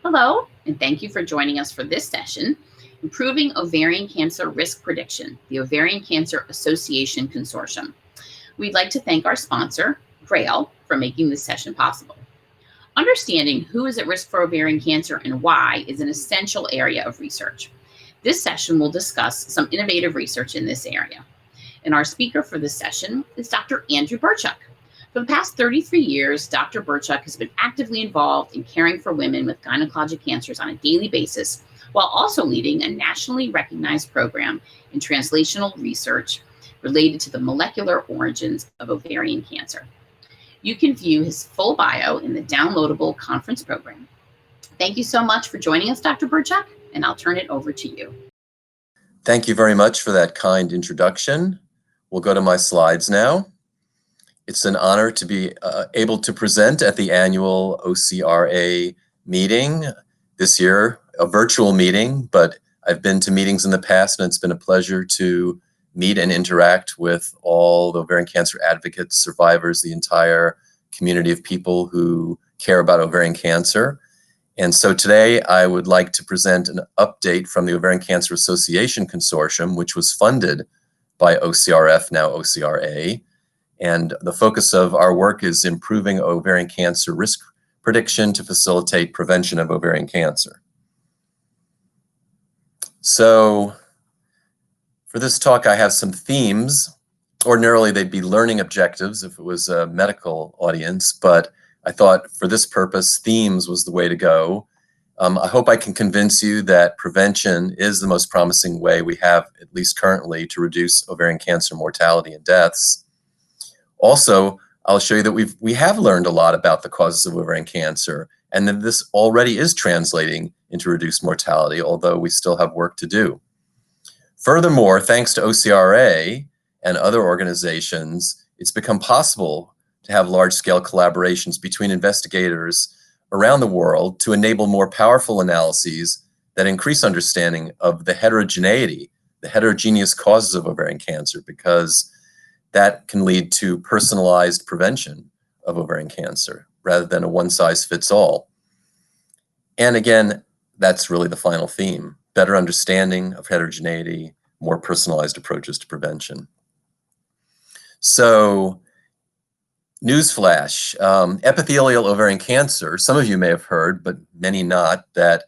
Hello, and thank you for joining us for this session, Improving Ovarian Cancer Risk Prediction, the Ovarian Cancer Association Consortium. We'd like to thank our sponsor, GRAIL, for making this session possible. Understanding who is at risk for ovarian cancer and why is an essential area of research. This session will discuss some innovative research in this area. And our speaker for this session is Dr. Andrew Berchuck. For the past 33 years, Dr. Berchuck has been actively involved in caring for women with gynecologic cancers on a daily basis, while also leading a nationally recognized program in translational research related to the molecular origins of ovarian cancer. You can view his full bio in the downloadable conference program. Thank you so much for joining us, Dr. Berchuck, and I'll turn it over to you. Thank you very much for that kind introduction. We'll go to my slides now. It's an honor to be able to present at the annual OCRA meeting this year, a virtual meeting, but I've been to meetings in the past and it's been a pleasure to meet and interact with all the ovarian cancer advocates, survivors, the entire community of people who care about ovarian cancer. And so today I would like to present an update from the Ovarian Cancer Association Consortium, which was funded by OCRF, now OCRA. And the focus of our work is improving ovarian cancer risk prediction to facilitate prevention of ovarian cancer. So for this talk, I have some themes. Ordinarily, they'd be learning objectives if it was a medical audience, but I thought for this purpose, themes was the way to go. I hope I can convince you that prevention is the most promising way we have, at least currently, to reduce ovarian cancer mortality and deaths. Also, I'll show you that we have learned a lot about the causes of ovarian cancer, and that this already is translating into reduced mortality, although we still have work to do. Furthermore, thanks to OCRA and other organizations, it's become possible to have large-scale collaborations between investigators around the world to enable more powerful analyses that increase understanding of the heterogeneity, the heterogeneous causes of ovarian cancer, because that can lead to personalized prevention of ovarian cancer rather than a one-size-fits-all. And again, that's really the final theme: better understanding of heterogeneity, more personalized approaches to prevention. So, newsflash, epithelial ovarian cancer, some of you may have heard, but many not, that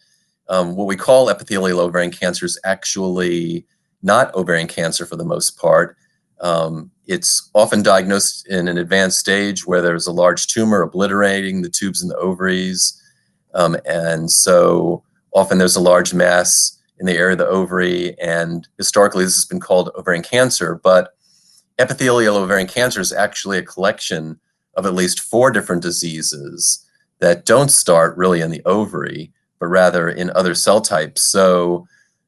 what we call epithelial ovarian cancer is actually not ovarian cancer for the most part. It's often diagnosed in an advanced stage where there's a large tumor obliterating the tubes in the ovaries. And so often there's a large mass in the area of the ovary, and historically this has been called ovarian cancer, but epithelial ovarian cancer is actually a collection of at least 4 different diseases that don't start really in the ovary, but rather in other cell types. So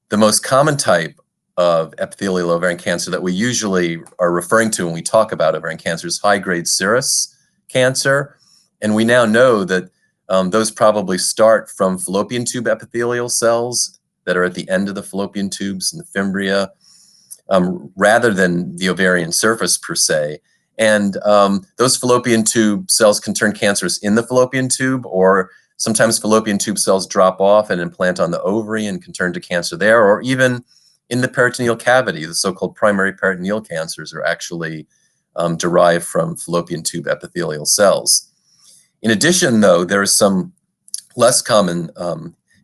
the most common type of epithelial ovarian cancer that we usually are referring to when we talk about ovarian cancer is high-grade serous cancer. And we now know that those probably start from fallopian tube epithelial cells that are at the end of the fallopian tubes and the fimbria, rather than the ovarian surface per se. And those fallopian tube cells can turn cancerous in the fallopian tube, or sometimes fallopian tube cells drop off and implant on the ovary and can turn to cancer there, or even in the peritoneal cavity. The so-called primary peritoneal cancers are actually derived from fallopian tube epithelial cells. In addition, though, there are some less common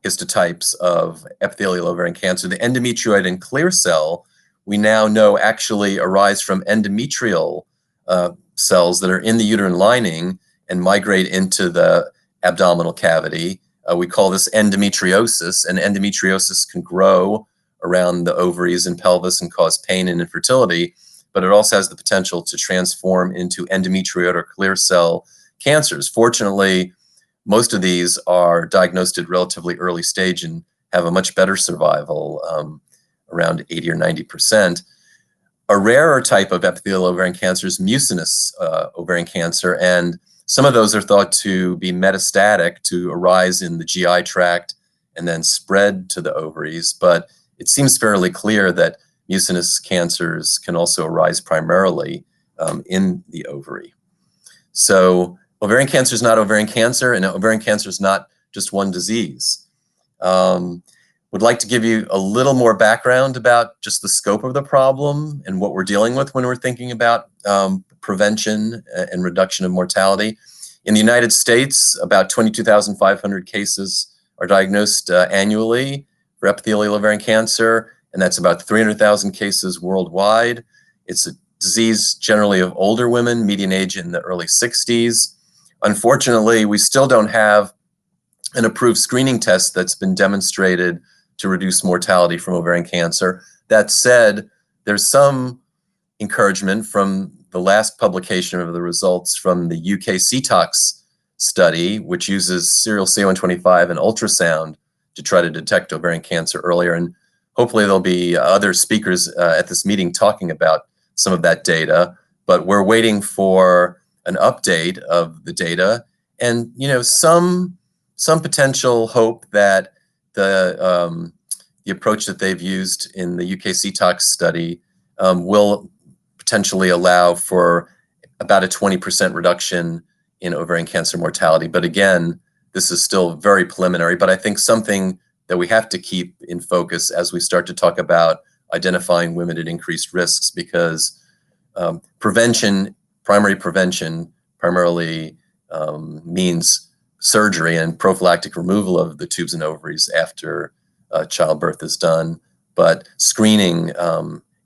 histotypes of epithelial ovarian cancer. The endometrioid and clear cell, we now know actually arise from endometrial cells that are in the uterine lining and migrate into the abdominal cavity. We call this endometriosis, and endometriosis can grow around the ovaries and pelvis and cause pain and infertility, but it also has the potential to transform into endometrioid or clear cell cancers. Fortunately, most of these are diagnosed at relatively early stage and have a much better survival, around 80 or 90%. A rarer type of epithelial ovarian cancer is mucinous ovarian cancer, and some of those are thought to be metastatic, to arise in the GI tract and then spread to the ovaries, but it seems fairly clear that mucinous cancers can also arise primarily in the ovary. So ovarian cancer is not ovarian cancer, and ovarian cancer is not just one disease. Would like to give you a little more background about just the scope of the problem and what we're dealing with when we're thinking about prevention and reduction of mortality. In the United States, about 22,500 cases are diagnosed annually for epithelial ovarian cancer, and that's about 300,000 cases worldwide. It's a disease generally of older women, median age in the early 60s. Unfortunately, we still don't have an approved screening test that's been demonstrated to reduce mortality from ovarian cancer. That said, there's some encouragement from the last publication of the results from the UK CTOX study, which uses serial CA125 and ultrasound to try to detect ovarian cancer earlier. And hopefully there'll be other speakers at this meeting talking about some of that data, but we're waiting for an update of the data and, you know, some potential hope that the approach that they've used in the UK CTOX study will potentially allow for about a 20% reduction in ovarian cancer mortality. But again, this is still very preliminary, but I think something that we have to keep in focus as we start to talk about identifying women at increased risks, because primary prevention primarily means surgery and prophylactic removal of the tubes and ovaries after childbirth is done. But screening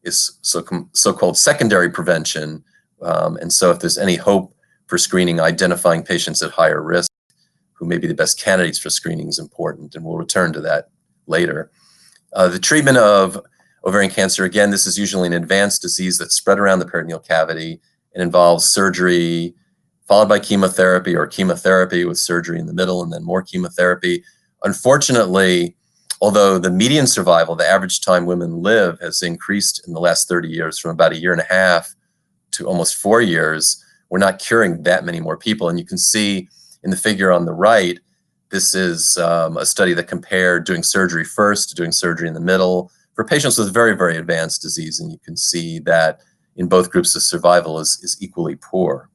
is so-called secondary prevention. And so if there's any hope for screening, identifying patients at higher risk who may be the best candidates for screening is important, and we'll return to that later. The treatment of ovarian cancer, again, this is usually an advanced disease that's spread around the peritoneal cavity. It involves surgery followed by chemotherapy, or chemotherapy with surgery in the middle and then more chemotherapy. Unfortunately, although the median survival, the average time women live, has increased in the last 30 years from about 1.5 years to almost 4 years, we're not curing that many more people. And you can see in the figure on the right, this is a study that compared doing surgery first to doing surgery in the middle for patients with very, very advanced disease. And you can see that in both groups, the survival is equally poor.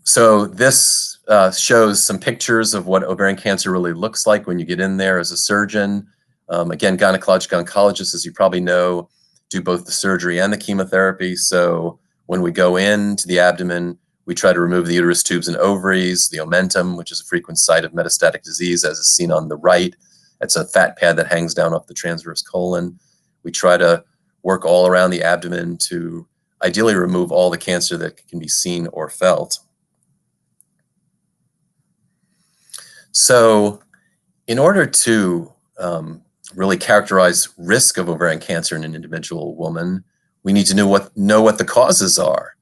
So this shows some pictures of what ovarian cancer really looks like when you get in there as a surgeon. Again, gynecologic oncologists, as you probably know, do both the surgery and the chemotherapy. So when we go into the abdomen, we try to remove the uterus, tubes, and ovaries, the omentum, which is a frequent site of metastatic disease, as is seen on the right. That's a fat pad that hangs down off the transverse colon. We try to work all around the abdomen to ideally remove all the cancer that can be seen or felt. So in order to really characterize risk of ovarian cancer in an individual woman, we need to know what the causes are.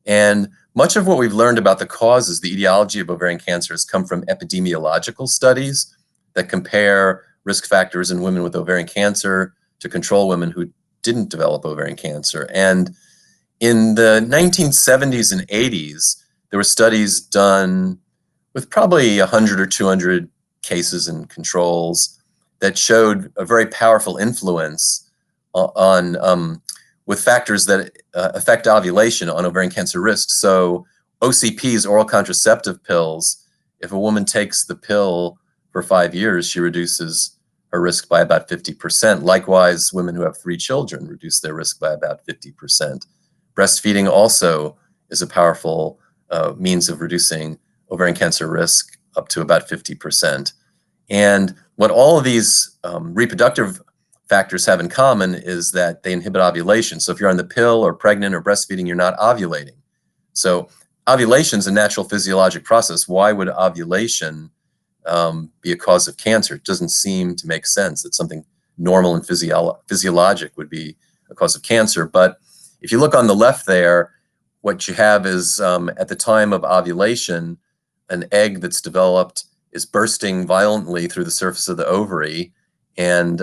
And much of what we've learned about the causes, the etiology of ovarian cancer, has come from epidemiological studies that compare risk factors in women with ovarian cancer to control women who didn't develop ovarian cancer. And in the 1970s and 80s, there were studies done with probably 100 or 200 cases and controls that showed a very powerful influence on with factors that affect ovulation on ovarian cancer risk. So OCPs, oral contraceptive pills, if a woman takes the pill for 5 years, she reduces her risk by about 50%. Likewise, women who have 3 children reduce their risk by about 50%. Breastfeeding also is a powerful means of reducing ovarian cancer risk up to about 50%. And what all of these reproductive factors have in common is that they inhibit ovulation. So if you're on the pill or pregnant or breastfeeding, you're not ovulating. So ovulation is a natural physiologic process. Why would ovulation be a cause of cancer? It doesn't seem to make sense that something normal and physiologic would be a cause of cancer. But if you look on the left there, what you have is at the time of ovulation, an egg that's developed is bursting violently through the surface of the ovary and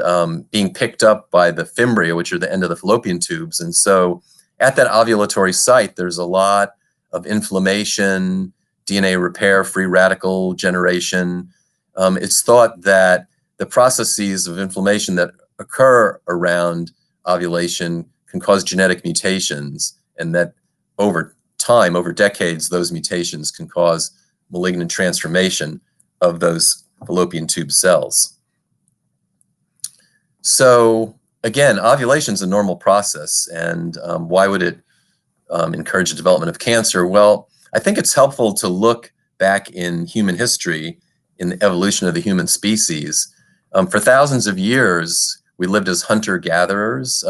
being picked up by the fimbria, which are the end of the fallopian tubes. And so at that ovulatory site, there's a lot of inflammation, DNA repair, free radical generation. It's thought that the processes of inflammation that occur around ovulation can cause genetic mutations, and that over time, over decades, those mutations can cause malignant transformation of those fallopian tube cells. So again, ovulation is a normal process, and why would it encourage the development of cancer? Well, I think it's helpful to look back in human history, in the evolution of the human species. For thousands of years, we lived as hunter-gatherers,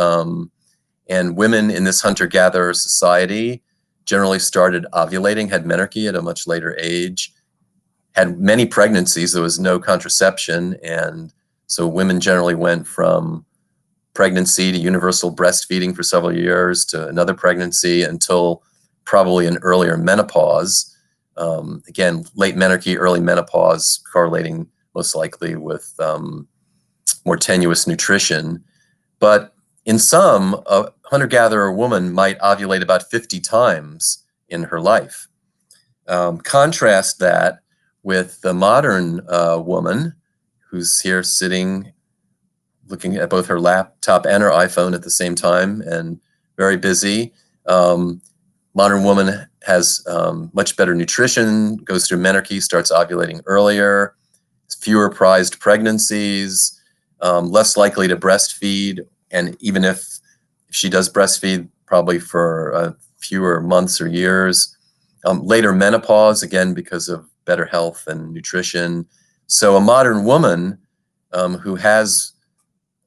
and women in this hunter-gatherer society generally started ovulating, had menarche at a much later age, had many pregnancies. There was no contraception, and so women generally went from pregnancy to universal breastfeeding for several years to another pregnancy until probably an earlier menopause. Again, late menarche, early menopause correlating most likely with more tenuous nutrition. But in some, a hunter-gatherer woman might ovulate about 50 times in her life. Contrast that with the modern woman who's here sitting looking at both her laptop and her iPhone at the same time and very busy. Modern woman has much better nutrition, goes through menarche, starts ovulating earlier, fewer prized pregnancies, less likely to breastfeed, and even if she does breastfeed, probably for fewer months or years. Later menopause, again, because of better health and nutrition. So a modern woman who has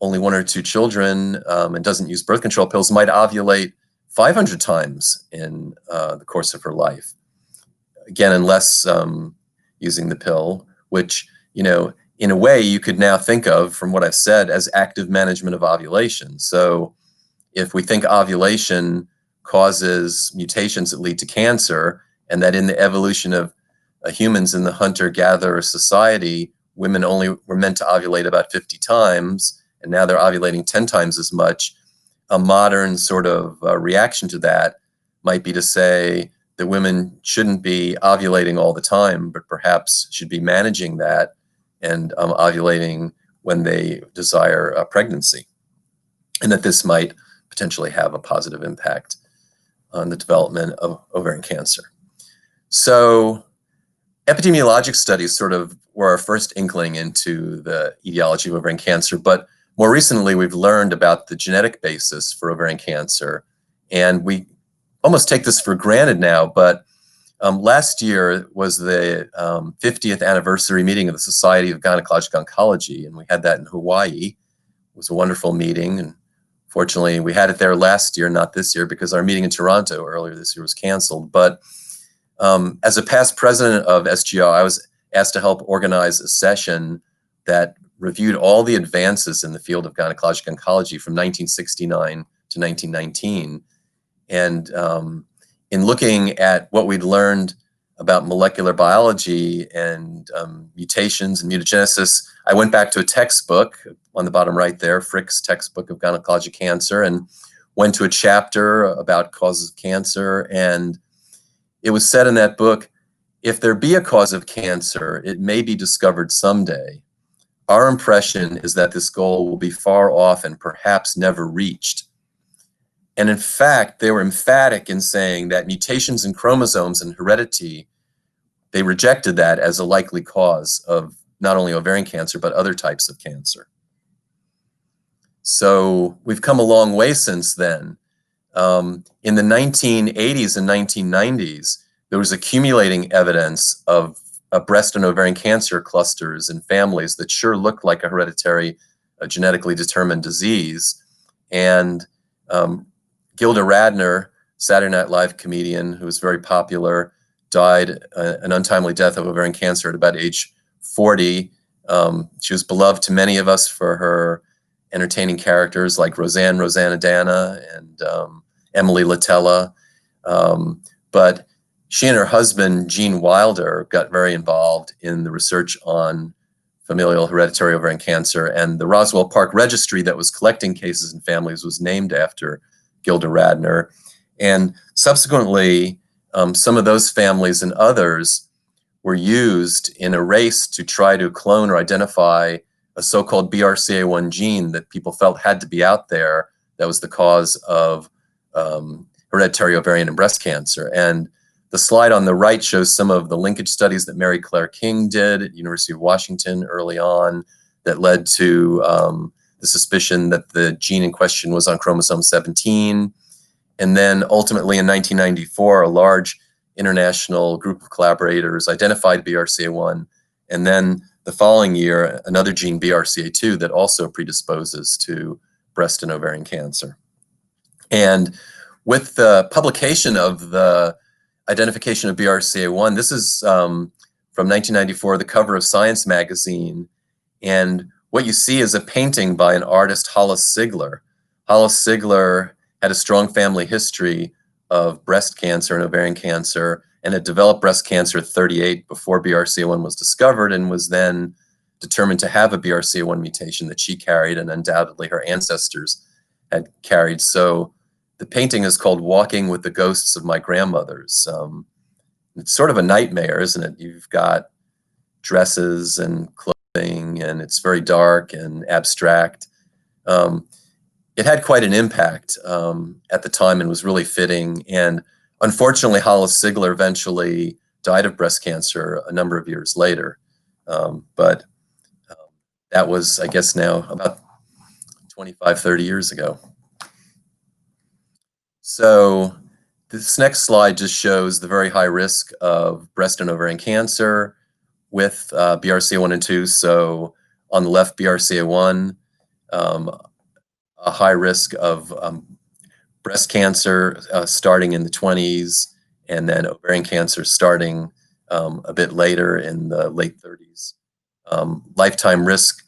only 1 or 2 children and doesn't use birth control pills might ovulate 500 times in the course of her life. Again, unless using the pill, which, you know, in a way you could now think of, from what I've said, as active management of ovulation. So if we think ovulation causes mutations that lead to cancer, and that in the evolution of humans in the hunter-gatherer society, women only were meant to ovulate about 50 times, and now they're ovulating 10 times as much, a modern sort of reaction to that might be to say that women shouldn't be ovulating all the time, but perhaps should be managing that and ovulating when they desire a pregnancy, and that this might potentially have a positive impact on the development of ovarian cancer. So epidemiologic studies sort of were our first inkling into the etiology of ovarian cancer, but more recently we've learned about the genetic basis for ovarian cancer, and we almost take this for granted now, but last year was the 50th anniversary meeting of the Society of Gynecologic Oncology, and we had that in Hawaii. It was a wonderful meeting, and fortunately we had it there last year, not this year, because our meeting in Toronto earlier this year was canceled. But as a past president of SGO, I was asked to help organize a session that reviewed all the advances in the field of gynecologic oncology from 1969 to 1919. And in looking at what we'd learned about molecular biology and mutations and mutagenesis, I went back to a textbook on the bottom right there, Frick's textbook of gynecologic cancer, and went to a chapter about causes of cancer. And it was said in that book, if there be a cause of cancer, it may be discovered someday. Our impression is that this goal will be far off and perhaps never reached. And in fact, they were emphatic in saying that mutations in chromosomes and heredity, they rejected that as a likely cause of not only ovarian cancer, but other types of cancer. So we've come a long way since then. In the 1980s and 1990s, there was accumulating evidence of breast and ovarian cancer clusters in families that sure looked like a hereditary, genetically determined disease. And Gilda Radner, Saturday Night Live comedian who was very popular, died an untimely death of ovarian cancer at about age 40. She was beloved to many of us for her entertaining characters like Rosanna and Emily Latella. But she and her husband, Gene Wilder, got very involved in the research on familial hereditary ovarian cancer, and the Roswell Park Registry that was collecting cases in families was named after Gilda Radner. And subsequently, some of those families and others were used in a race to try to clone or identify a so-called BRCA1 gene that people felt had to be out there that was the cause of hereditary ovarian and breast cancer. And The slide on the right shows some of the linkage studies that Mary Claire King did at University of Washington early on that led to the suspicion that the gene in question was on chromosome 17. And then ultimately in 1994, a large international group of collaborators identified BRCA1. And then the following year, another gene, BRCA2, that also predisposes to breast and ovarian cancer. And with the publication of the identification of BRCA1, this is from 1994, the cover of Science magazine. And what you see is a painting by an artist, Hollis Sigler. Hollis Sigler had a strong family history of breast cancer and ovarian cancer, and had developed breast cancer at 38 before BRCA1 was discovered, and was then determined to have a BRCA1 mutation that she carried, and undoubtedly her ancestors had carried. So the painting is called Walking with the Ghosts of My Grandmothers. It's sort of a nightmare, isn't it? You've got dresses and clothing, and it's very dark and abstract. It had quite an impact at the time and was really fitting. And unfortunately, Hollis Sigler eventually died of breast cancer a number of years later. But that was, I guess, now about 25, 30 years ago. So this next slide just shows the very high risk of breast and ovarian cancer with BRCA1 and 2. So on the left, BRCA1, a high risk of breast cancer starting in the 20s, and then ovarian cancer starting a bit later in the late 30s. Lifetime risk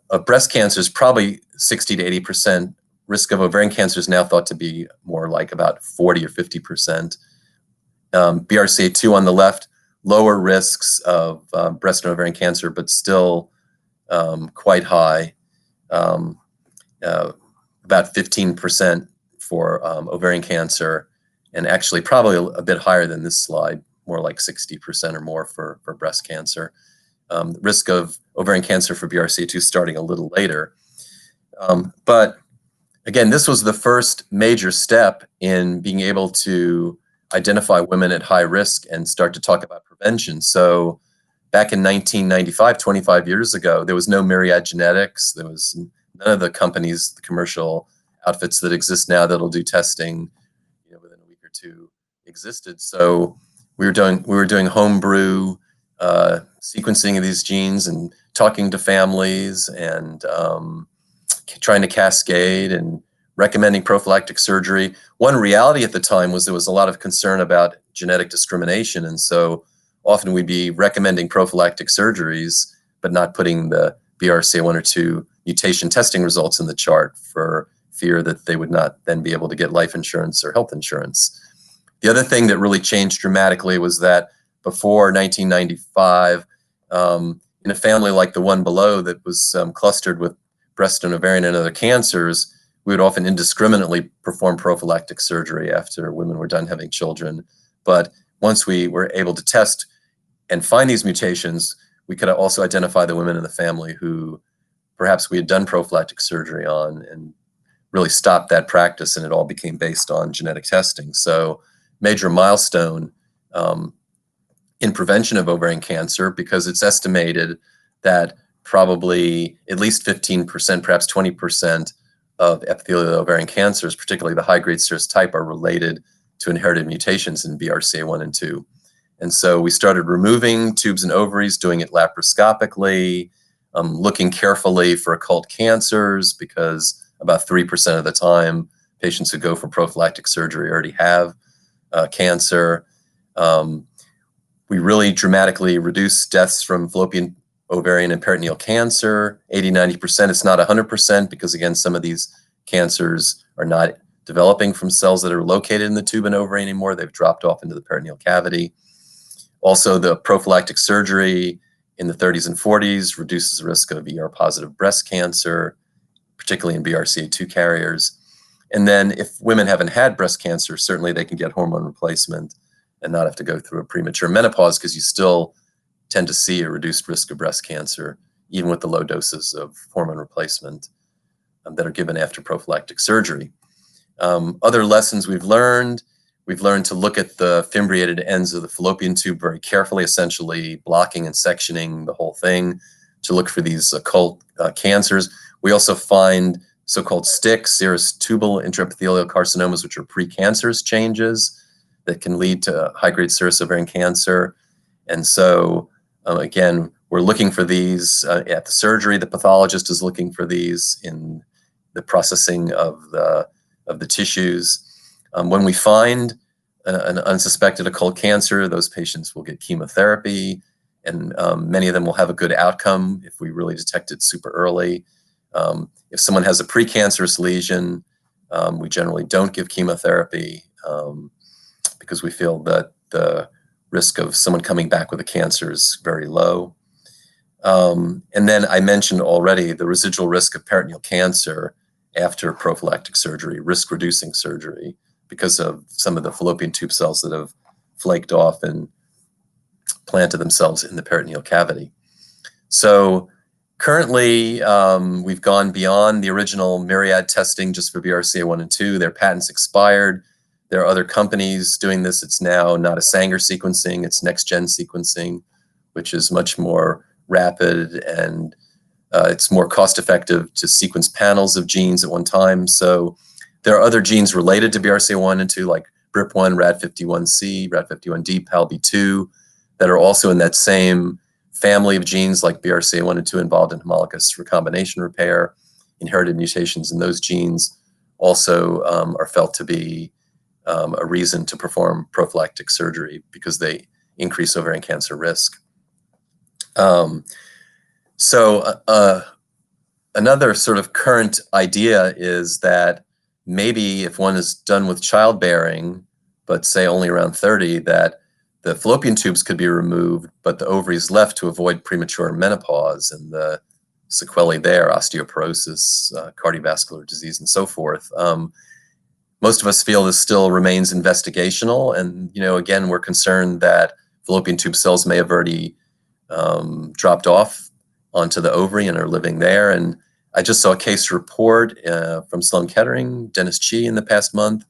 of breast cancer is probably 60 to 80%. Risk of ovarian cancer is now thought to be more like about 40 or 50%. BRCA2 on the left, lower risks of breast and ovarian cancer, but still quite high, about 15% for ovarian cancer, and actually probably a bit higher than this slide, more like 60% or more for breast cancer. Risk of ovarian cancer for BRCA2 starting a little later. But again, this was the first major step in being able to identify women at high risk and start to talk about prevention. So back in 1995, 25 years ago, there was no Myriad Genetics. There was none of the companies, the commercial outfits that exist now that'll do testing, within a week or two existed. So we were doing homebrew sequencing of these genes and talking to families and trying to cascade and recommending prophylactic surgery. One reality at the time was there was a lot of concern about genetic discrimination, and so often we'd be recommending prophylactic surgeries but not putting the BRCA1 or 2 mutation testing results in the chart for fear that they would not then be able to get life insurance or health insurance. The other thing that really changed dramatically was that before 1995, in a family like the one below that was clustered with breast and ovarian and other cancers, we would often indiscriminately perform prophylactic surgery after women were done having children. But once we were able to test and find these mutations, we could also identify the women in the family who perhaps we had done prophylactic surgery on and really stopped that practice, and it all became based on genetic testing. So major milestone in prevention of ovarian cancer, because it's estimated that probably at least 15%, perhaps 20% of epithelial ovarian cancers, particularly the high-grade serous type, are related to inherited mutations in BRCA1 and 2. And so we started removing tubes and ovaries, doing it laparoscopically, looking carefully for occult cancers, because about 3% of the time, patients who go for prophylactic surgery already have cancer. We really dramatically reduced deaths from fallopian, ovarian, and peritoneal cancer, 80, 90%. It's not 100% because, again, some of these cancers are not developing from cells that are located in the tube and ovary anymore. They've dropped off into the peritoneal cavity. Also, the prophylactic surgery in the 30s and 40s reduces the risk of ER-positive breast cancer, particularly in BRCA2 carriers. And then if women haven't had breast cancer, certainly they can get hormone replacement and not have to go through a premature menopause, because you still tend to see a reduced risk of breast cancer, even with the low doses of hormone replacement that are given after prophylactic surgery. Other lessons we've learned, We've learned to look at the fimbriated ends of the fallopian tube very carefully, essentially blocking and sectioning the whole thing to look for these occult cancers. We also find so-called STICs, serous tubal intraepithelial carcinomas, which are precancerous changes that can lead to high-grade serous ovarian cancer. And so, again, we're looking for these at the surgery. The pathologist is looking for these in the processing of the tissues. When we find an unsuspected occult cancer, those patients will get chemotherapy, and many of them will have a good outcome if we really detect it super early. If someone has a precancerous lesion, we generally don't give chemotherapy because we feel that the risk of someone coming back with a cancer is very low. And then I mentioned already the residual risk of peritoneal cancer after prophylactic surgery, risk-reducing surgery, because of some of the fallopian tube cells that have flaked off and planted themselves in the peritoneal cavity. So currently, we've gone beyond the original myriad testing just for BRCA1 and 2. Their patents expired. There are other companies doing this. It's now not a Sanger sequencing, it's next-gen sequencing, which is much more rapid, and it's more cost-effective to sequence panels of genes at one time. So there are other genes related to BRCA1 and 2, like BRIP1, RAD51C, RAD51D, PALB2, that are also in that same family of genes like BRCA1 and 2 involved in homologous recombination repair. Inherited mutations in those genes also are felt to be a reason to perform prophylactic surgery because they increase ovarian cancer risk. Another sort of current idea is that maybe if one is done with childbearing, but say only around 30, that the fallopian tubes could be removed, but the ovaries left to avoid premature menopause and the sequelae there, osteoporosis, cardiovascular disease, and so forth. Most of us feel this still remains investigational. And, again, we're concerned that fallopian tube cells may have already dropped off onto the ovary and are living there. And I just saw a case report from Sloan Kettering, Dennis Chi, in the past month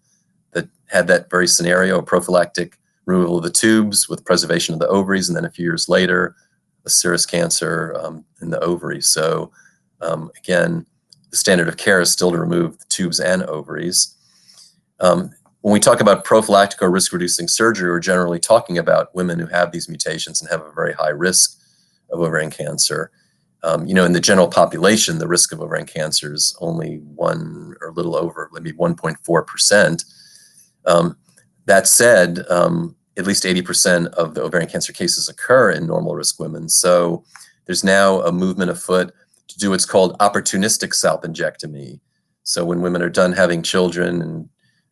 that had that very scenario, a prophylactic removal of the tubes with preservation of the ovaries, and then a few years later, a serous cancer in the ovary. So again, the standard of care is still to remove the tubes and ovaries. When we talk about prophylactic or risk-reducing surgery, we're generally talking about women who have these mutations and have a very high risk of ovarian cancer. In the general population, the risk of ovarian cancer is only 1 or a little over, maybe 1.4%. That said, at least 80% of the ovarian cancer cases occur in normal risk women. So there's now a movement afoot to do what's called opportunistic salpingectomy. So when women are done having children and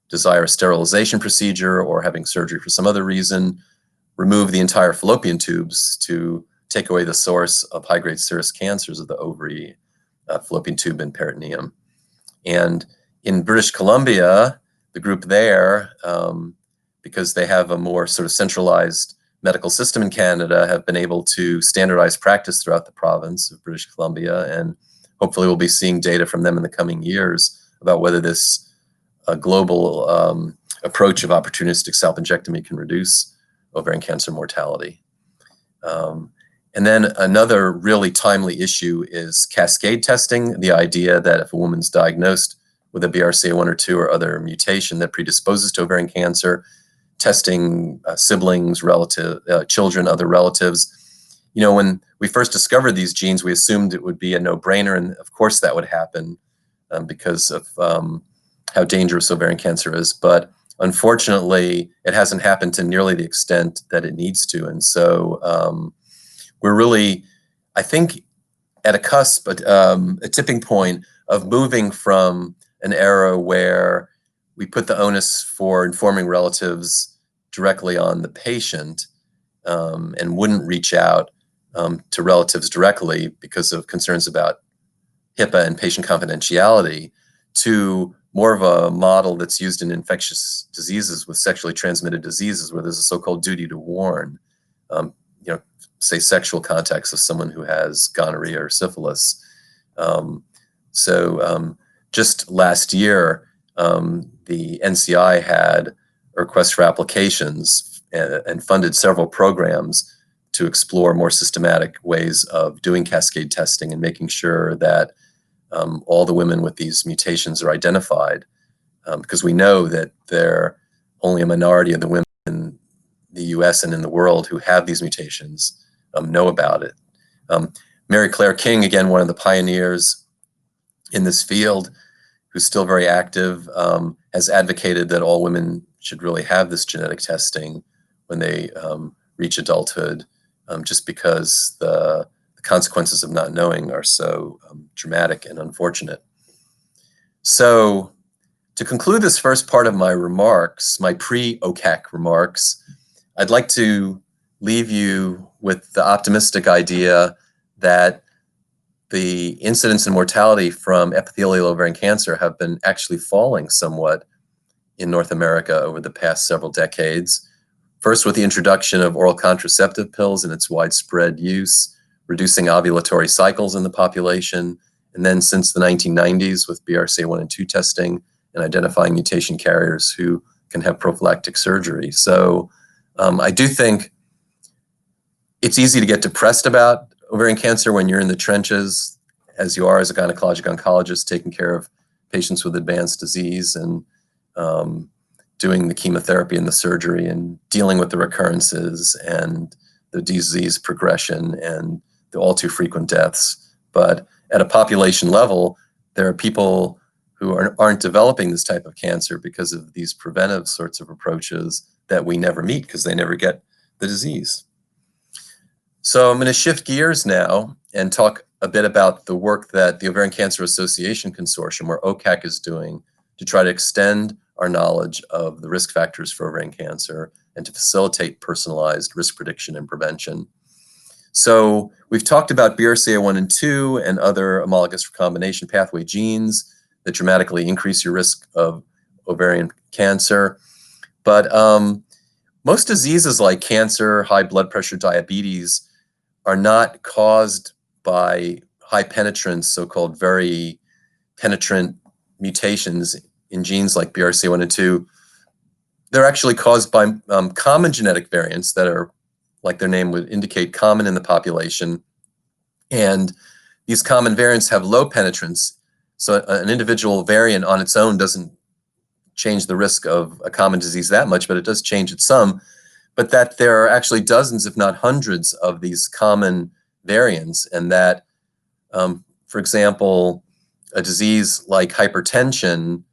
desire a sterilization procedure or having surgery for some other reason, remove the entire fallopian tubes to take away the source of high-grade serous cancers of the ovary, fallopian tube, and peritoneum. And in British Columbia, the group there, because they have a more sort of centralized medical system in Canada, have been able to standardize practice throughout the province of British Columbia. And hopefully we'll be seeing data from them in the coming years about whether this global approach of opportunistic salpingectomy can reduce ovarian cancer mortality. And then another really timely issue is cascade testing, the idea that if a woman's diagnosed with a BRCA1 or 2 or other mutation that predisposes to ovarian cancer, testing siblings, children, other relatives. When we first discovered these genes, we assumed it would be a no-brainer, and of course that would happen because of how dangerous ovarian cancer is. But unfortunately, it hasn't happened to nearly the extent that it needs to. And so we're really, I think, at a cusp, a tipping point of moving from an era where we put the onus for informing relatives directly on the patient and wouldn't reach out to relatives directly because of concerns about HIPAA and patient confidentiality, to more of a model that's used in infectious diseases with sexually transmitted diseases, where there's a so-called duty to warn, say sexual contacts of someone who has gonorrhea or syphilis. So just last year, the NCI had requests for applications and funded several programs to explore more systematic ways of doing cascade testing and making sure that all the women with these mutations are identified, because we know that there are only a minority of the women in the US and in the world who have these mutations know about it. Mary Claire King, again, one of the pioneers in this field, who's still very active, has advocated that all women should really have this genetic testing when they reach adulthood, just because the consequences of not knowing are so dramatic and unfortunate. So to conclude this first part of my remarks, my pre-OCAC remarks, I'd like to leave you with the optimistic idea that the incidence and mortality from epithelial ovarian cancer have been actually falling somewhat in North America over the past several decades. First, with the introduction of oral contraceptive pills and its widespread use, reducing ovulatory cycles in the population, and then since the 1990s with BRCA1 and 2 testing and identifying mutation carriers who can have prophylactic surgery. So I do think it's easy to get depressed about ovarian cancer when you're in the trenches, as you are as a gynecologic oncologist, taking care of patients with advanced disease and doing the chemotherapy and the surgery and dealing with the recurrences and the disease progression and the all too frequent deaths. But at a population level, there are people who aren't developing this type of cancer because of these preventive sorts of approaches that we never meet because they never get the disease. So I'm going to shift gears now and talk a bit about the work that the Ovarian Cancer Association Consortium, or OCAC, is doing to try to extend our knowledge of the risk factors for ovarian cancer and to facilitate personalized risk prediction and prevention. So we've talked about BRCA1 and 2 and other homologous recombination pathway genes that dramatically increase your risk of ovarian cancer. But most diseases like cancer, high blood pressure, diabetes are not caused by high penetrance, so-called very penetrant mutations in genes like BRCA1 and 2. They're actually caused by common genetic variants that are, like their name would indicate, common in the population. And these common variants have low penetrance. So an individual variant on its own doesn't change the risk of a common disease that much, but it does change it some. But that there are actually dozens, if not hundreds, of these common variants, and that, for example, a disease like hypertension,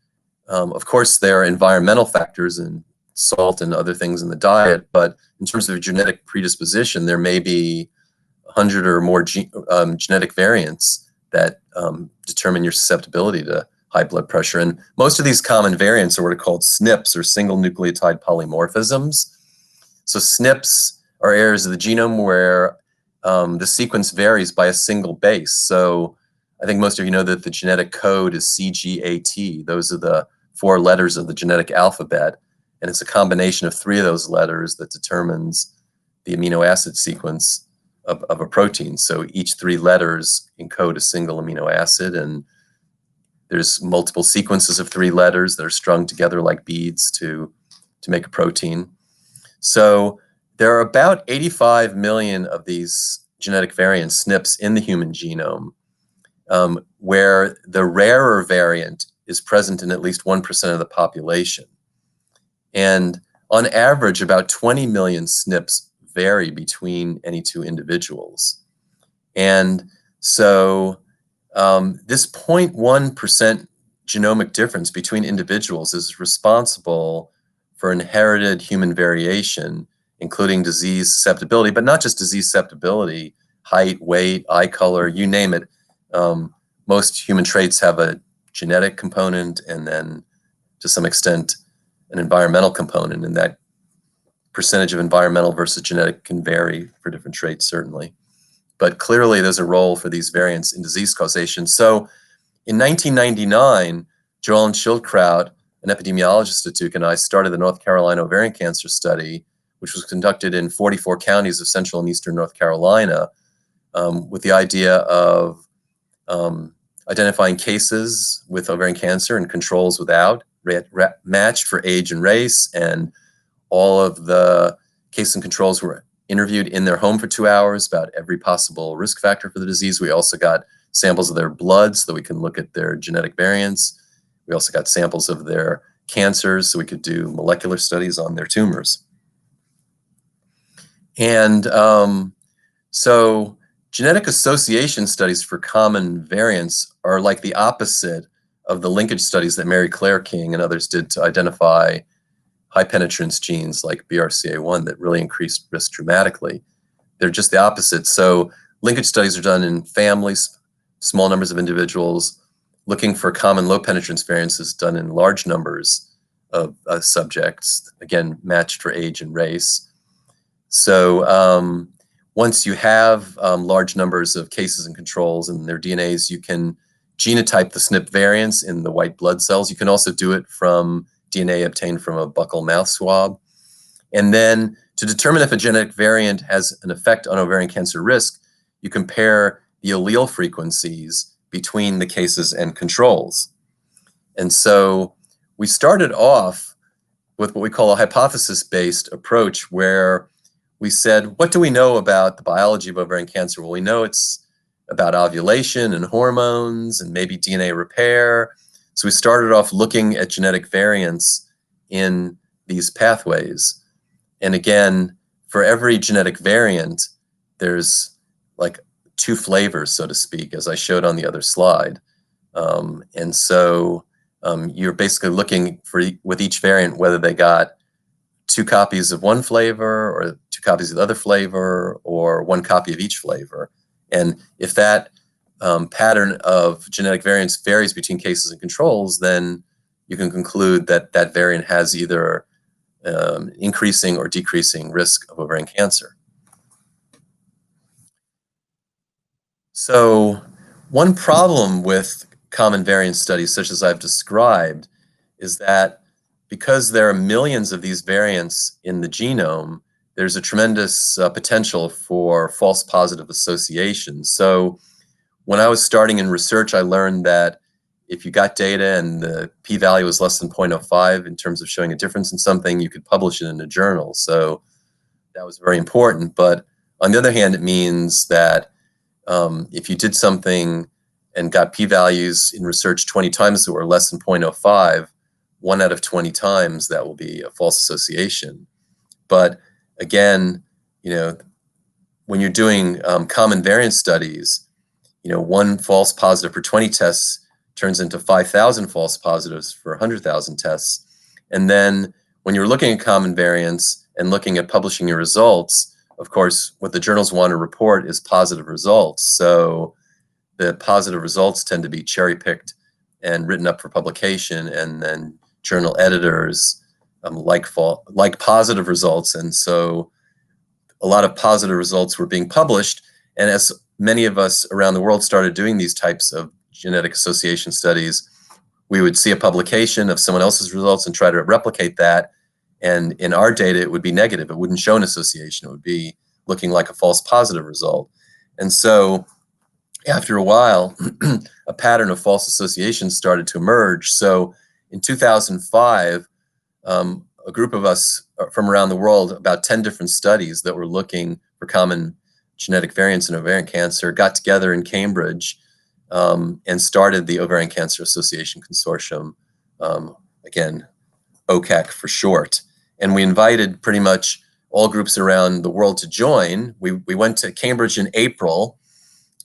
of course, there are environmental factors and salt and other things in the diet, but in terms of genetic predisposition, there may be 100 or more genetic variants that determine your susceptibility to high blood pressure. And most of these common variants are what are called SNPs, or single nucleotide polymorphisms. So SNPs are areas of the genome where the sequence varies by a single base. So I think most of you know that the genetic code is CGAT. Those are the 4 letters of the genetic alphabet. And it's a combination of 3 of those letters that determines the amino acid sequence of a protein. So each 3 letters encode a single amino acid, and there's multiple sequences of 3 letters that are strung together like beads to make a protein. So there are about 85 million of these genetic variants, SNPs, in the human genome, where the rarer variant is present in at least 1% of the population. And on average, about 20 million SNPs vary between any 2 individuals. And so this 0.1% genomic difference between individuals is responsible for inherited human variation, including disease susceptibility, but not just disease susceptibility, height, weight, eye color, you name it. Most human traits have a genetic component and then, to some extent, an environmental component, and that percentage of environmental versus genetic can vary for different traits, certainly. But clearly, there's a role for these variants in disease causation. So in 1999, Joellen Schildkraut, an epidemiologist at Duke, and I started the North Carolina ovarian cancer study, which was conducted in 44 counties of central and eastern North Carolina, with the idea of identifying cases with ovarian cancer and controls without, matched for age and race, and all of the case and controls were interviewed in their home for 2 hours about every possible risk factor for the disease. We also got samples of their blood so that we can look at their genetic variants. We also got samples of their cancers so we could do molecular studies on their tumors. And so genetic association studies for common variants are like the opposite of the linkage studies that Mary Claire King and others did to identify high penetrance genes like BRCA1 that really increased risk dramatically. They're just the opposite. So linkage studies are done in families, small numbers of individuals. Looking for common low penetrance variants is done in large numbers of subjects, again, matched for age and race. So once you have large numbers of cases and controls and their DNAs, you can genotype the SNP variants in the white blood cells. You can also do it from DNA obtained from a buccal mouth swab. And then to determine if a genetic variant has an effect on ovarian cancer risk, you compare the allele frequencies between the cases and controls. And so we started off with what we call a hypothesis-based approach, where we said, what do we know about the biology of ovarian cancer? Well, we know it's about ovulation and hormones and maybe DNA repair. So we started off looking at genetic variants in these pathways. And again, for every genetic variant, there's like 2 flavors, so to speak, as I showed on the other slide. And so you're basically looking for, with each variant, whether they got 2 copies of one flavor or 2 copies of the other flavor or 1 copy of each flavor. And if that pattern of genetic variants varies between cases and controls, then you can conclude that that variant has either increasing or decreasing risk of ovarian cancer. So one problem with common variant studies, such as I've described, is that because there are millions of these variants in the genome, there's a tremendous potential for false positive associations. So when I was starting in research, I learned that if you got data and the p-value was less than 0.05 in terms of showing a difference in something, you could publish it in a journal. So that was very important. But on the other hand, it means that if you did something and got p-values in research 20 times that were less than 0.05, 1 out of 20 times that will be a false association. But again, you know, when you're doing common variant studies, you know, 1 false positive per 20 tests turns into 5,000 false positives for 100,000 tests. And then when you're looking at common variants and looking at publishing your results, of course, what the journals want to report is positive results. So the positive results tend to be cherry-picked and written up for publication, and then journal editors like positive results. And so a lot of positive results were being published. And as many of us around the world started doing these types of genetic association studies, we would see a publication of someone else's results and try to replicate that. And in our data, it would be negative. It wouldn't show an association. It would be looking like a false positive result. And so after a while, a pattern of false associations started to emerge. So in 2005, a group of us from around the world, about 10 different studies that were looking for common genetic variants in ovarian cancer, got together in Cambridge and started the Ovarian Cancer Association Consortium, again, OCAC for short. And we invited pretty much all groups around the world to join. We went to Cambridge in April,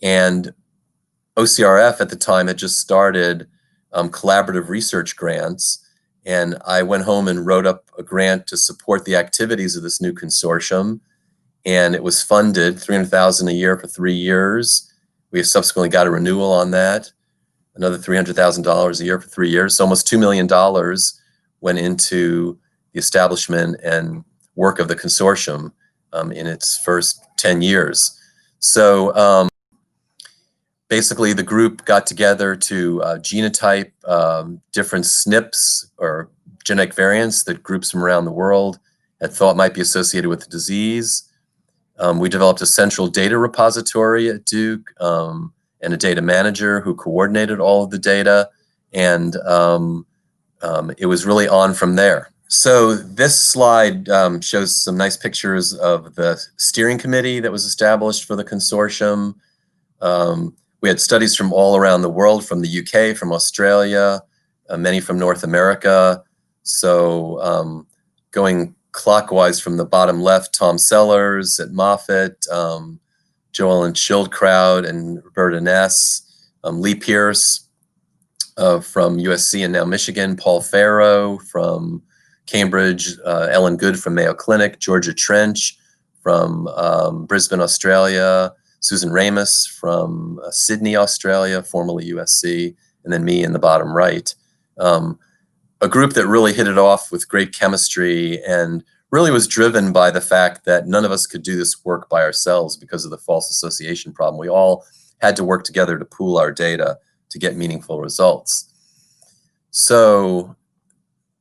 and OCRF at the time had just started collaborative research grants. And I went home and wrote up a grant to support the activities of this new consortium. And it was funded $300,000 a year for 3 years. We subsequently got a renewal on that, another $300,000 a year for 3 years. So almost $2 million went into the establishment and work of the consortium in its first 10 years. So basically, the group got together to genotype different SNPs or genetic variants that groups from around the world had thought might be associated with the disease. We developed a central data repository at Duke and a data manager who coordinated all of the data. And it was really on from there. So this slide shows some nice pictures of the steering committee that was established for the consortium. We had studies from all around the world, from the UK, from Australia, many from North America. So going clockwise from the bottom left, Tom Sellers at Moffitt, Joel and Schildkraut and Roberta Ness, Lee Pierce from USC and now Michigan, Paul Farrow from Cambridge, Ellen Good from Mayo Clinic, Georgia Trench from Brisbane, Australia, Susan Ramus from Sydney, Australia, formerly USC, and then me in the bottom right. A group that really hit it off with great chemistry and really was driven by the fact that none of us could do this work by ourselves because of the false association problem. We all had to work together to pool our data to get meaningful results. So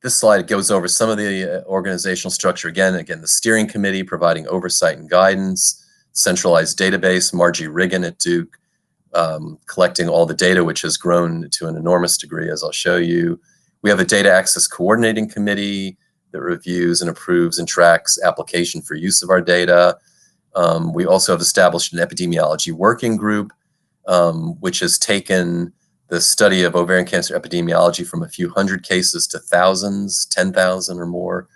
this slide goes over some of the organizational structure. Again, the steering committee providing oversight and guidance, centralized database, Margie Riggin at Duke, collecting all the data, which has grown to an enormous degree, as I'll show you. We have a data access coordinating committee that reviews and approves and tracks application for use of our data. We also have established an epidemiology working group, which has taken the study of ovarian cancer epidemiology from a few hundred cases to thousands, 10,000 or more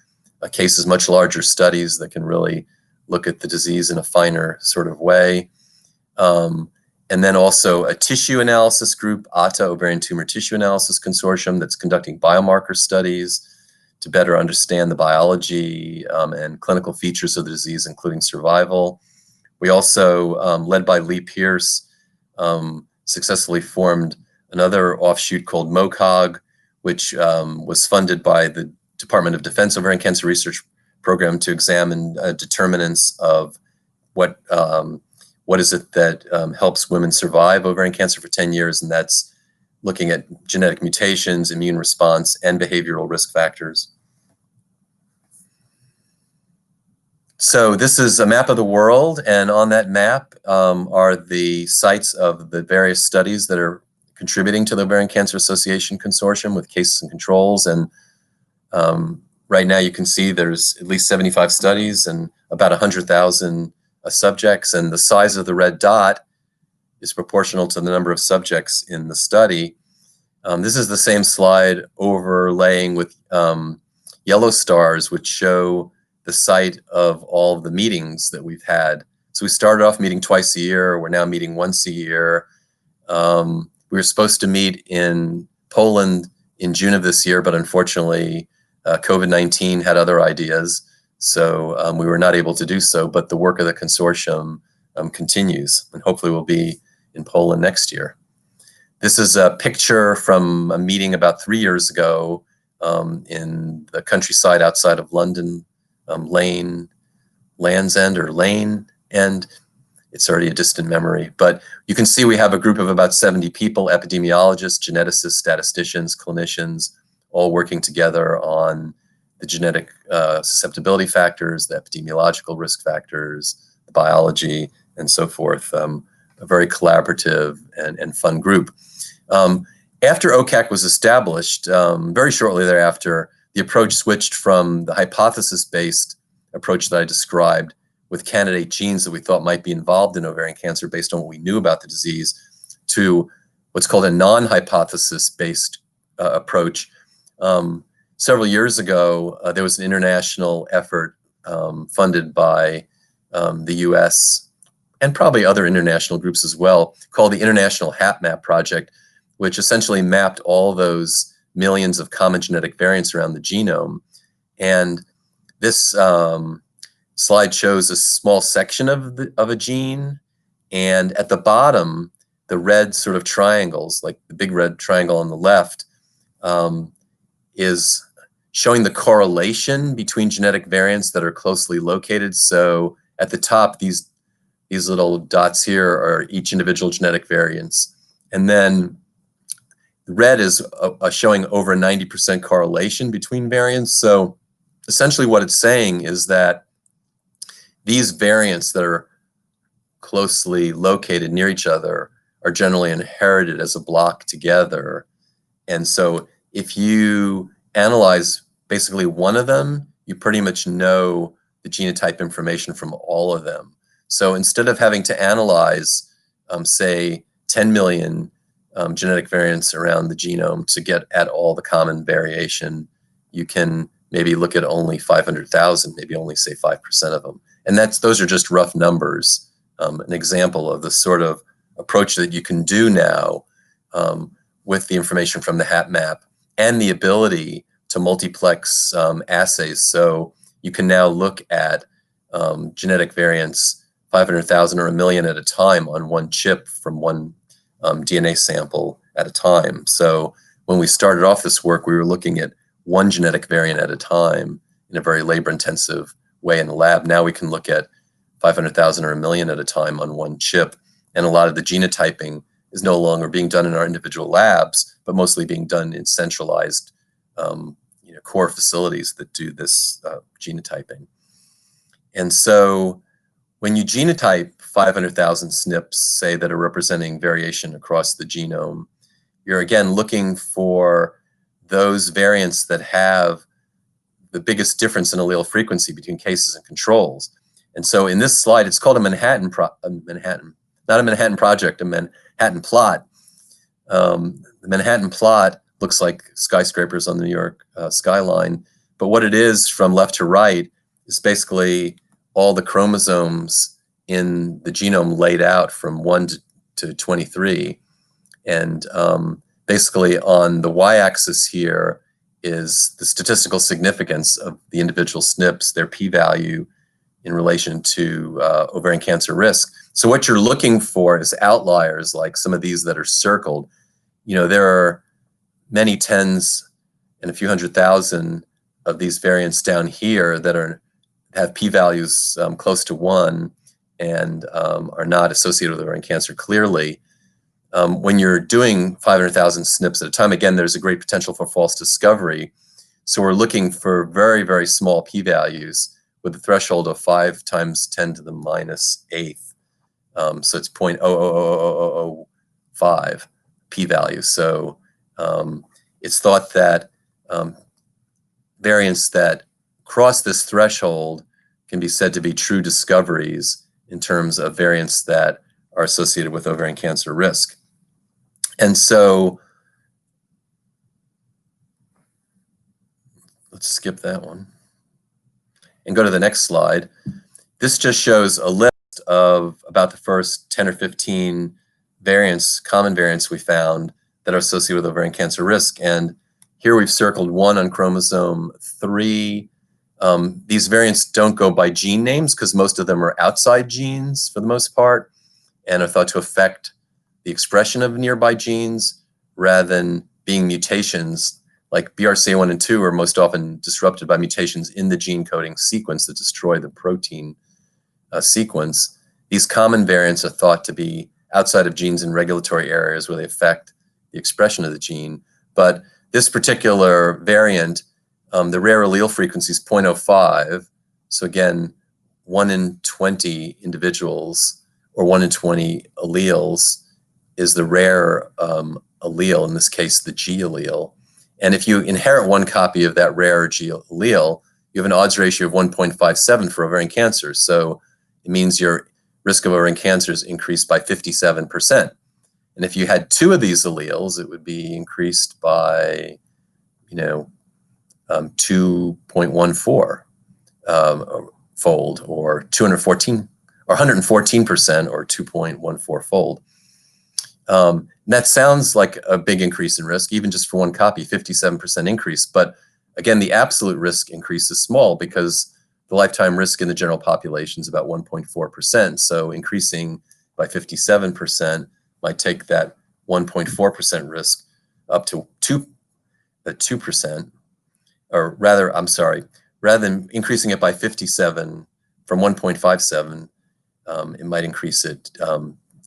cases, much larger studies that can really look at the disease in a finer sort of way. And then also a tissue analysis group, ATA, Ovarian Tumor Tissue Analysis Consortium, that's conducting biomarker studies to better understand the biology and clinical features of the disease, including survival. We also, led by Lee Pierce, successfully formed another offshoot called MOCOG, which was funded by the Department of Defense Ovarian Cancer Research Program to examine determinants of what is it that helps women survive ovarian cancer for 10 years, and that's looking at genetic mutations, immune response, and behavioral risk factors. So this is a map of the world, and on that map are the sites of the various studies that are contributing to the Ovarian Cancer Association Consortium with cases and controls. And right now you can see there's at least 75 studies and about 100,000 subjects, and the size of the red dot is proportional to the number of subjects in the study. This is the same slide overlaying with yellow stars, which show the site of all of the meetings that we've had. So we started off meeting twice a year. We're now meeting once a year. We were supposed to meet in Poland in June of this year, but unfortunately, COVID-19 had other ideas. So we were not able to do so, but the work of the consortium continues, and hopefully we'll be in Poland next year. This is a picture from a meeting about 3 years ago in the countryside outside of London, Land's End or Lane End. It's already a distant memory, but you can see we have a group of about 70 people, epidemiologists, geneticists, statisticians, clinicians, all working together on the genetic susceptibility factors, the epidemiological risk factors, the biology, and so forth. A very collaborative and fun group. After OCAC was established, very shortly thereafter, the approach switched from the hypothesis-based approach that I described with candidate genes that we thought might be involved in ovarian cancer based on what we knew about the disease to what's called a non-hypothesis-based approach. Several years ago, there was an international effort funded by the US and probably other international groups as well, called the International HapMap Project, which essentially mapped all those millions of common genetic variants around the genome. And this slide shows a small section of a gene, and at the bottom, the red sort of triangles, like the big red triangle on the left, is showing the correlation between genetic variants that are closely located. So at the top, these little dots here are each individual genetic variants. And then red is showing over a 90% correlation between variants. So essentially what it's saying is that these variants that are closely located near each other are generally inherited as a block together. And so if you analyze basically one of them, you pretty much know the genotype information from all of them. So instead of having to analyze, say, 10 million genetic variants around the genome to get at all the common variation, you can maybe look at only 500,000, maybe only say 5% of them. And those are just rough numbers, an example of the sort of approach that you can do now with the information from the HapMap and the ability to multiplex assays. So you can now look at genetic variants 500,000 or a million at a time on one chip from one DNA sample at a time. So when we started off this work, we were looking at one genetic variant at a time in a very labor-intensive way in the lab. Now we can look at 500,000 or a million at a time on one chip. And a lot of the genotyping is no longer being done in our individual labs, but mostly being done in centralized core facilities that do this genotyping. And so when you genotype 500,000 SNPs, say, that are representing variation across the genome, you're again looking for those variants that have the biggest difference in allele frequency between cases and controls. And so in this slide, it's called a Manhattan project, a Manhattan plot. The Manhattan plot looks like skyscrapers on the New York skyline, but what it is from left to right is basically all the chromosomes in the genome laid out from 1 to 23. And basically on the y-axis here is the statistical significance of the individual SNPs, their p-value in relation to ovarian cancer risk. So what you're looking for is outliers like some of these that are circled. There are many tens and a few 100,000 of these variants down here that have p-values close to 1 and are not associated with ovarian cancer clearly. When you're doing 500,000 SNPs at a time, again, there's a great potential for false discovery. So we're looking for very, very small p-values with a threshold of 5 times 10 to the minus 8th. So it's 0.000005 p-value. So it's thought that variants that cross this threshold can be said to be true discoveries in terms of variants that are associated with ovarian cancer risk. And so let's skip that one and go to the next slide. This just shows a list of about the first 10 or 15 variants, common variants we found that are associated with ovarian cancer risk. And here we've circled one on chromosome 3. These variants don't go by gene names because most of them are outside genes for the most part and are thought to affect the expression of nearby genes rather than being mutations. Like BRCA1 and 2 are most often disrupted by mutations in the gene coding sequence that destroy the protein sequence. These common variants are thought to be outside of genes in regulatory areas where they affect the expression of the gene. But this particular variant, the rare allele frequency is 0.05. So again, 1 in 20 individuals or 1 in 20 alleles is the rare allele, in this case, the G allele. And if you inherit one copy of that rare G allele, you have an odds ratio of 1.57 for ovarian cancer. So it means your risk of ovarian cancer is increased by 57%. And if you had 2 of these alleles, it would be increased by, 2.14 fold, or 214 or 114%, or 2.14 fold. That sounds like a big increase in risk, even just for one copy, 57% increase. But again, the absolute risk increase is small because the lifetime risk in the general population is about 1.4%. So increasing by 57% might take that 1.4% risk up to 2%, or rather, I'm sorry, rather than increasing it by 57 from 1.57, it might increase it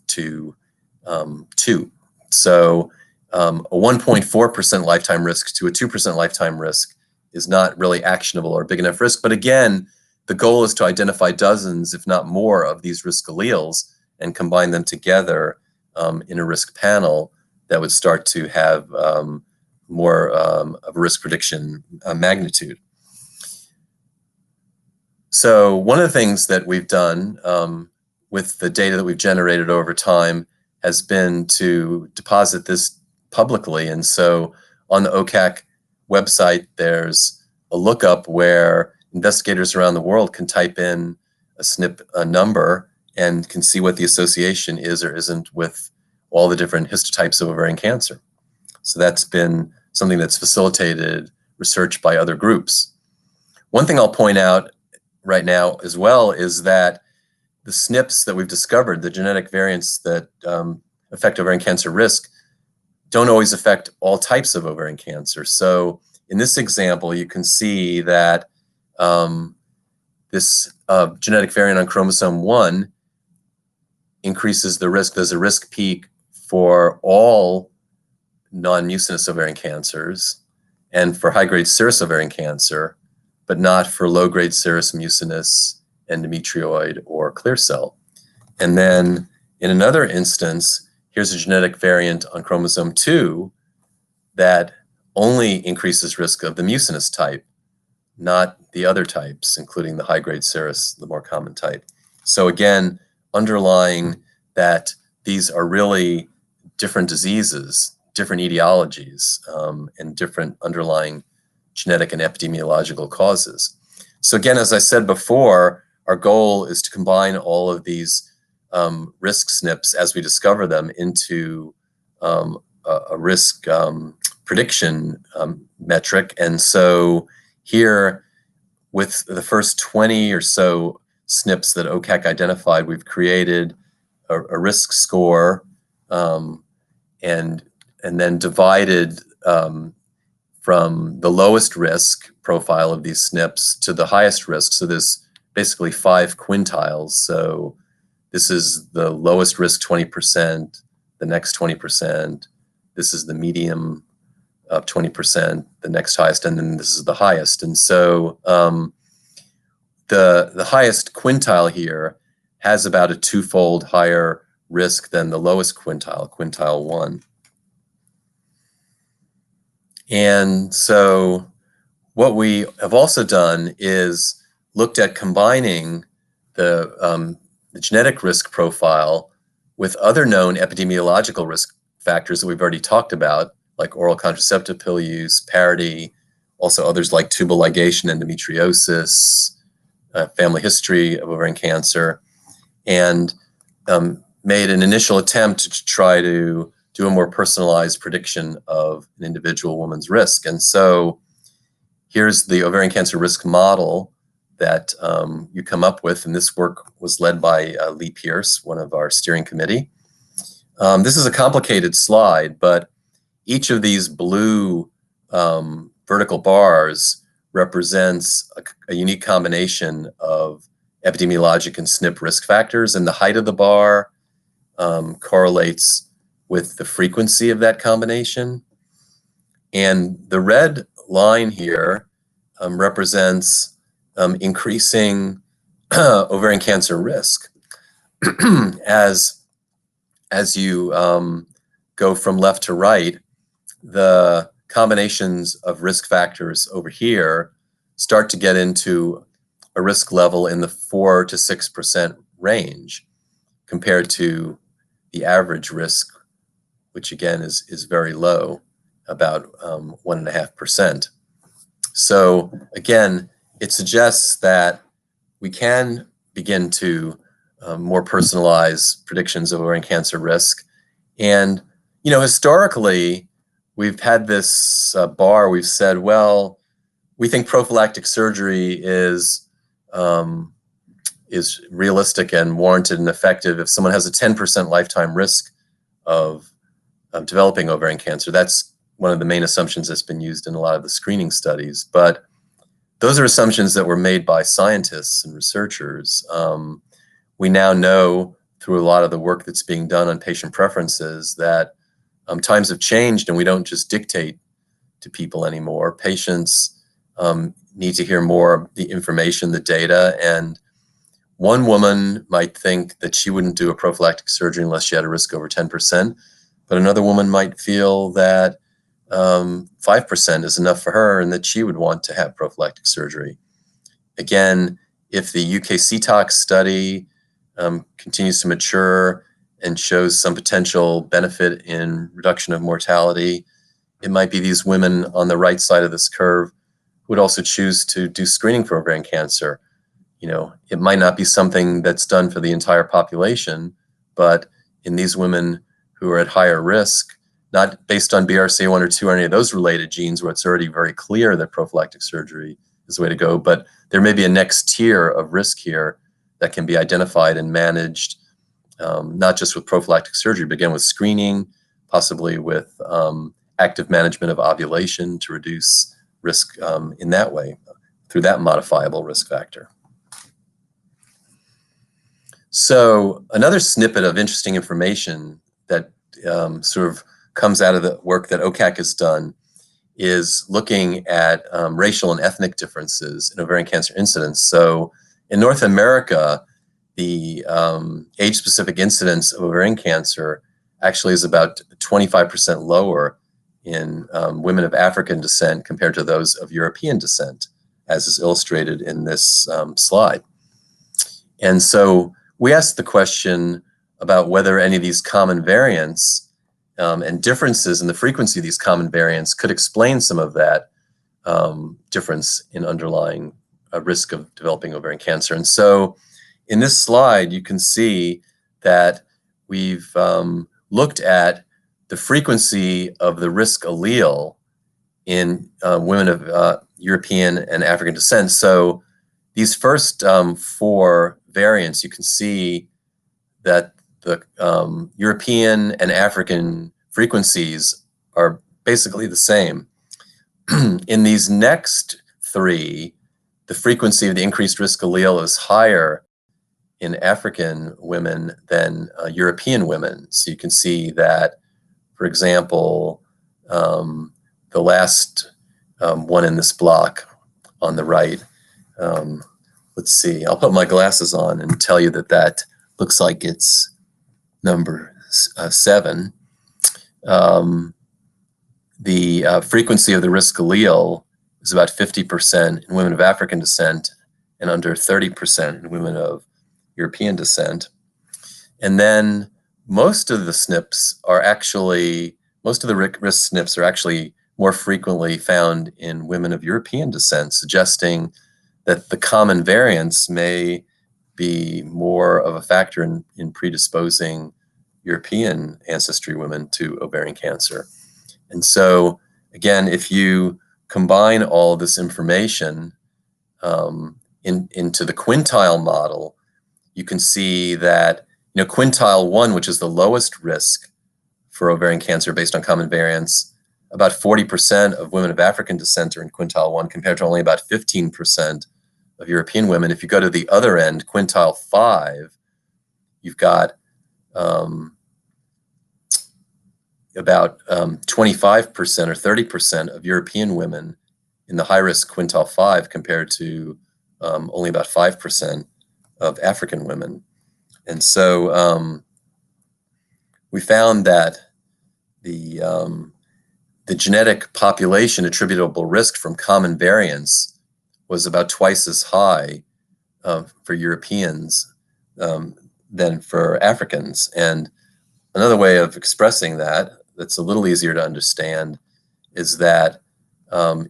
to 2. So a 1.4% lifetime risk to a 2% lifetime risk is not really actionable or big enough risk. But again, the goal is to identify dozens, if not more, of these risk alleles and combine them together in a risk panel that would start to have more of a risk prediction magnitude. So one of the things that we've done with the data that we've generated over time has been to deposit this publicly. And so on the OCAC website, there's a lookup where investigators around the world can type in a SNP number and can see what the association is or isn't with all the different histotypes of ovarian cancer. So that's been something that's facilitated research by other groups. One thing I'll point out right now as well is that the SNPs that we've discovered, the genetic variants that affect ovarian cancer risk, don't always affect all types of ovarian cancer. So in this example, you can see that this genetic variant on chromosome 1 increases the risk. There's a risk peak for all non-mucinous ovarian cancers and for high-grade serous ovarian cancer, but not for low-grade serous, mucinous, endometrioid, or clear cell. And then in another instance, here's a genetic variant on chromosome 2 that only increases risk of the mucinous type, not the other types, including the high-grade serous, the more common type. So again, underlying that these are really different diseases, different etiologies, and different underlying genetic and epidemiological causes. So again, as I said before, our goal is to combine all of these risk SNPs as we discover them into a risk prediction metric. And so here, with the first 20 or so SNPs that OCAC identified, we've created a risk score and then divided from the lowest risk profile of these SNPs to the highest risk. So there's basically 5 quintiles. So this is the lowest risk 20%, the next 20%, this is the medium of 20%, the next highest, and then this is the highest. And so the highest quintile here has about a 2-fold higher risk than the lowest quintile, quintile 1. And so what we have also done is looked at combining the genetic risk profile with other known epidemiological risk factors that we've already talked about, like oral contraceptive pill use, parity, also others like tubal ligation, endometriosis, family history of ovarian cancer, and made an initial attempt to try to do a more personalized prediction of an individual woman's risk. And so here's the ovarian cancer risk model that you come up with, and this work was led by Lee Pierce, one of our steering committee. This is a complicated slide, but each of these blue vertical bars represents a unique combination of epidemiologic and SNP risk factors, and the height of the bar correlates with the frequency of that combination. And the red line here represents increasing ovarian cancer risk as you go from left to right. The combinations of risk factors over here start to get into a risk level in the 4 to 6% range compared to the average risk, which again is very low, about 1.5%. So again, it suggests that we can begin to more personalize predictions of ovarian cancer risk. And, you know, historically, we've had this bar, we've said, well, we think prophylactic surgery is realistic and warranted and effective if someone has a 10% lifetime risk of developing ovarian cancer. That's one of the main assumptions that's been used in a lot of the screening studies. But those are assumptions that were made by scientists and researchers. We now know through a lot of the work that's being done on patient preferences that times have changed and we don't just dictate to people anymore. Patients need to hear more of the information, the data, and one woman might think that she wouldn't do a prophylactic surgery unless she had a risk over 10%, but another woman might feel that 5% is enough for her and that she would want to have prophylactic surgery. Again, if the UK CTOX study continues to mature and shows some potential benefit in reduction of mortality, it might be these women on the right side of this curve would also choose to do screening for ovarian cancer. You know, it might not be something that's done for the entire population, but in these women who are at higher risk, not based on BRCA1 or 2 or any of those related genes where it's already very clear that prophylactic surgery is the way to go, but there may be a next tier of risk here that can be identified and managed, not just with prophylactic surgery, but again with screening, possibly with active management of ovulation to reduce risk in that way, through that modifiable risk factor. So another snippet of interesting information that sort of comes out of the work that OCAC has done is looking at racial and ethnic differences in ovarian cancer incidence. So in North America, the age-specific incidence of ovarian cancer actually is about 25% lower in women of African descent compared to those of European descent, as is illustrated in this slide. And so we asked the question about whether any of these common variants and differences in the frequency of these common variants could explain some of that difference in underlying risk of developing ovarian cancer. And so in this slide, you can see that we've looked at the frequency of the risk allele in women of European and African descent. So these first 4 variants, you can see that the European and African frequencies are basically the same. In these next 3, the frequency of the increased risk allele is higher in African women than European women. So you can see that, for example, the last one in this block on the right, let's see, I'll put my glasses on and tell you that that looks like it's number 7. The frequency of the risk allele is about 50% in women of African descent and under 30% in women of European descent. And then most of the SNPs are actually, most of the risk SNPs are actually more frequently found in women of European descent, suggesting that the common variants may be more of a factor in predisposing European ancestry women to ovarian cancer. And so, again, if you combine all this information into the quintile model, you can see that, you know, quintile 1, which is the lowest risk for ovarian cancer based on common variants, about 40% of women of African descent are in quintile 1 compared to only about 15% of European women. If you go to the other end, quintile 5, you've got about 25% or 30% of European women in the high-risk quintile 5 compared to only about 5% of African women. And so we found that the genetic population attributable risk from common variants was about twice as high for Europeans than for Africans. And another way of expressing that that's a little easier to understand is that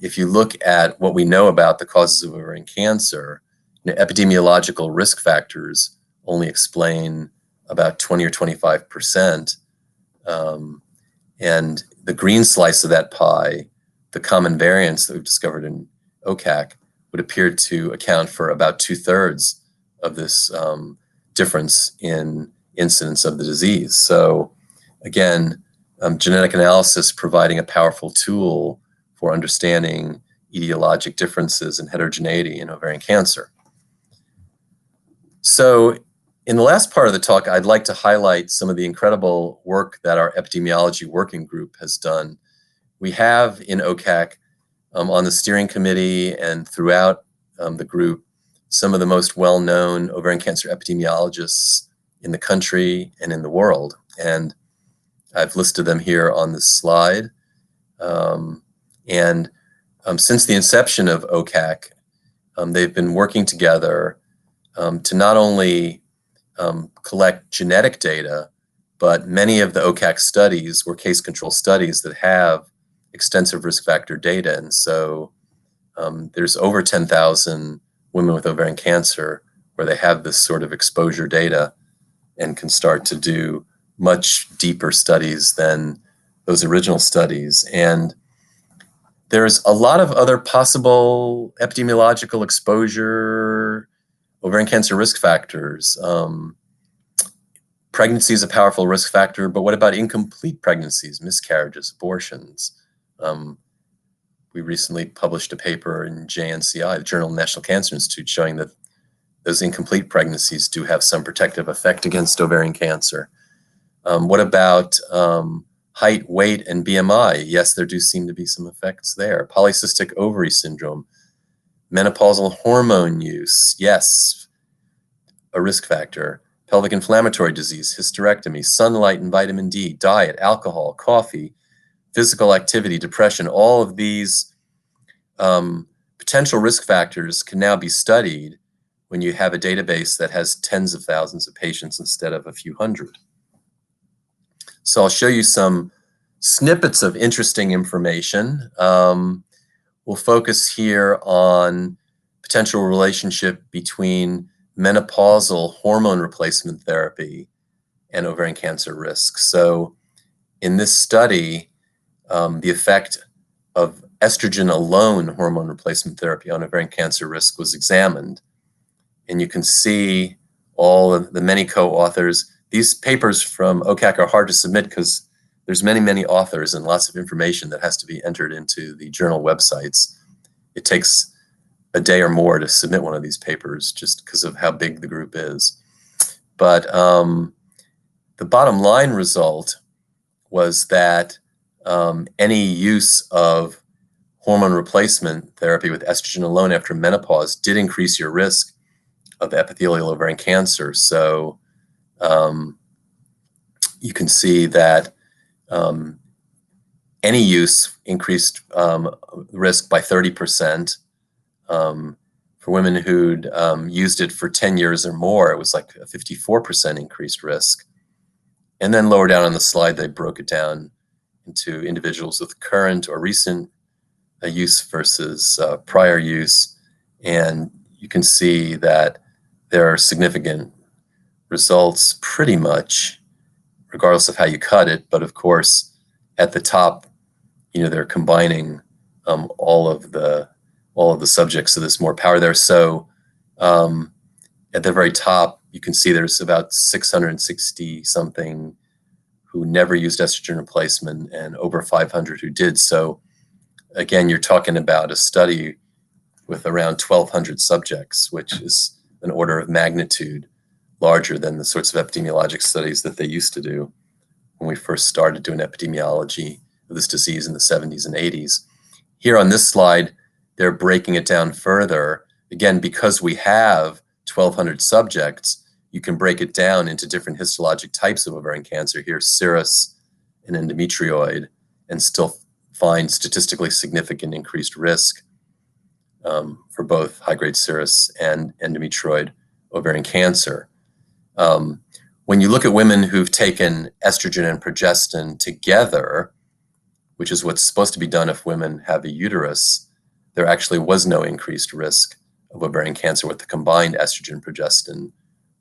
if you look at what we know about the causes of ovarian cancer, you know, epidemiological risk factors only explain about 20 or 25%. And the green slice of that pie, the common variants that we've discovered in OCAC, would appear to account for about 2/3 of this difference in incidence of the disease. So again, genetic analysis providing a powerful tool for understanding etiologic differences and heterogeneity in ovarian cancer. So in the last part of the talk, I'd like to highlight some of the incredible work that our epidemiology working group has done. We have in OCAC, on the steering committee and throughout the group, some of the most well-known ovarian cancer epidemiologists in the country and in the world. And I've listed them here on this slide. And since the inception of OCAC, they've been working together to not only collect genetic data, but many of the OCAC studies were case control studies that have extensive risk factor data. And so there's over 10,000 women with ovarian cancer where they have this sort of exposure data and can start to do much deeper studies than those original studies. And there's a lot of other possible epidemiological exposure ovarian cancer risk factors. Pregnancy is a powerful risk factor, but what about incomplete pregnancies, miscarriages, abortions? We recently published a paper in JNCI, the Journal of the National Cancer Institute, showing that those incomplete pregnancies do have some protective effect against ovarian cancer. What about height, weight, and BMI? Yes, there do seem to be some effects there. Polycystic ovary syndrome, menopausal hormone use, yes, a risk factor. Pelvic inflammatory disease, hysterectomy, sunlight and vitamin D, diet, alcohol, coffee, physical activity, depression, all of these potential risk factors can now be studied when you have a database that has tens of thousands of patients instead of a few hundred. So I'll show you some snippets of interesting information. We'll focus here on potential relationship between menopausal hormone replacement therapy and ovarian cancer risk. So in this study, the effect of estrogen alone hormone replacement therapy on ovarian cancer risk was examined. And you can see all of the many co-authors. These papers from OCAC are hard to submit because there's many, many authors and lots of information that has to be entered into the journal websites. It takes a day or more to submit one of these papers just because of how big the group is. But the bottom line result was that any use of hormone replacement therapy with estrogen alone after menopause did increase your risk of epithelial ovarian cancer. So you can see that any use increased risk by 30%. For women who'd used it for 10 years or more, it was like a 54% increased risk. And then lower down on the slide, they broke it down into individuals with current or recent use versus prior use. And you can see that there are significant results pretty much regardless of how you cut it. But of course, at the top, they're combining all of the subjects, so there's more power there. So at the very top, you can see there's about 660 something who never used estrogen replacement and over 500 who did. So again, you're talking about a study with around 1,200 subjects, which is an order of magnitude larger than the sorts of epidemiologic studies that they used to do when we first started doing epidemiology of this disease in the 70s and 80s. Here on this slide, they're breaking it down further. Again, because we have 1,200 subjects, you can break it down into different histologic types of ovarian cancer. Here's serous and endometrioid, and still find statistically significant increased risk for both high-grade serous and endometrioid ovarian cancer. When you look at women who've taken estrogen and progestin together, which is what's supposed to be done if women have a uterus, there actually was no increased risk of ovarian cancer with the combined estrogen, progestin,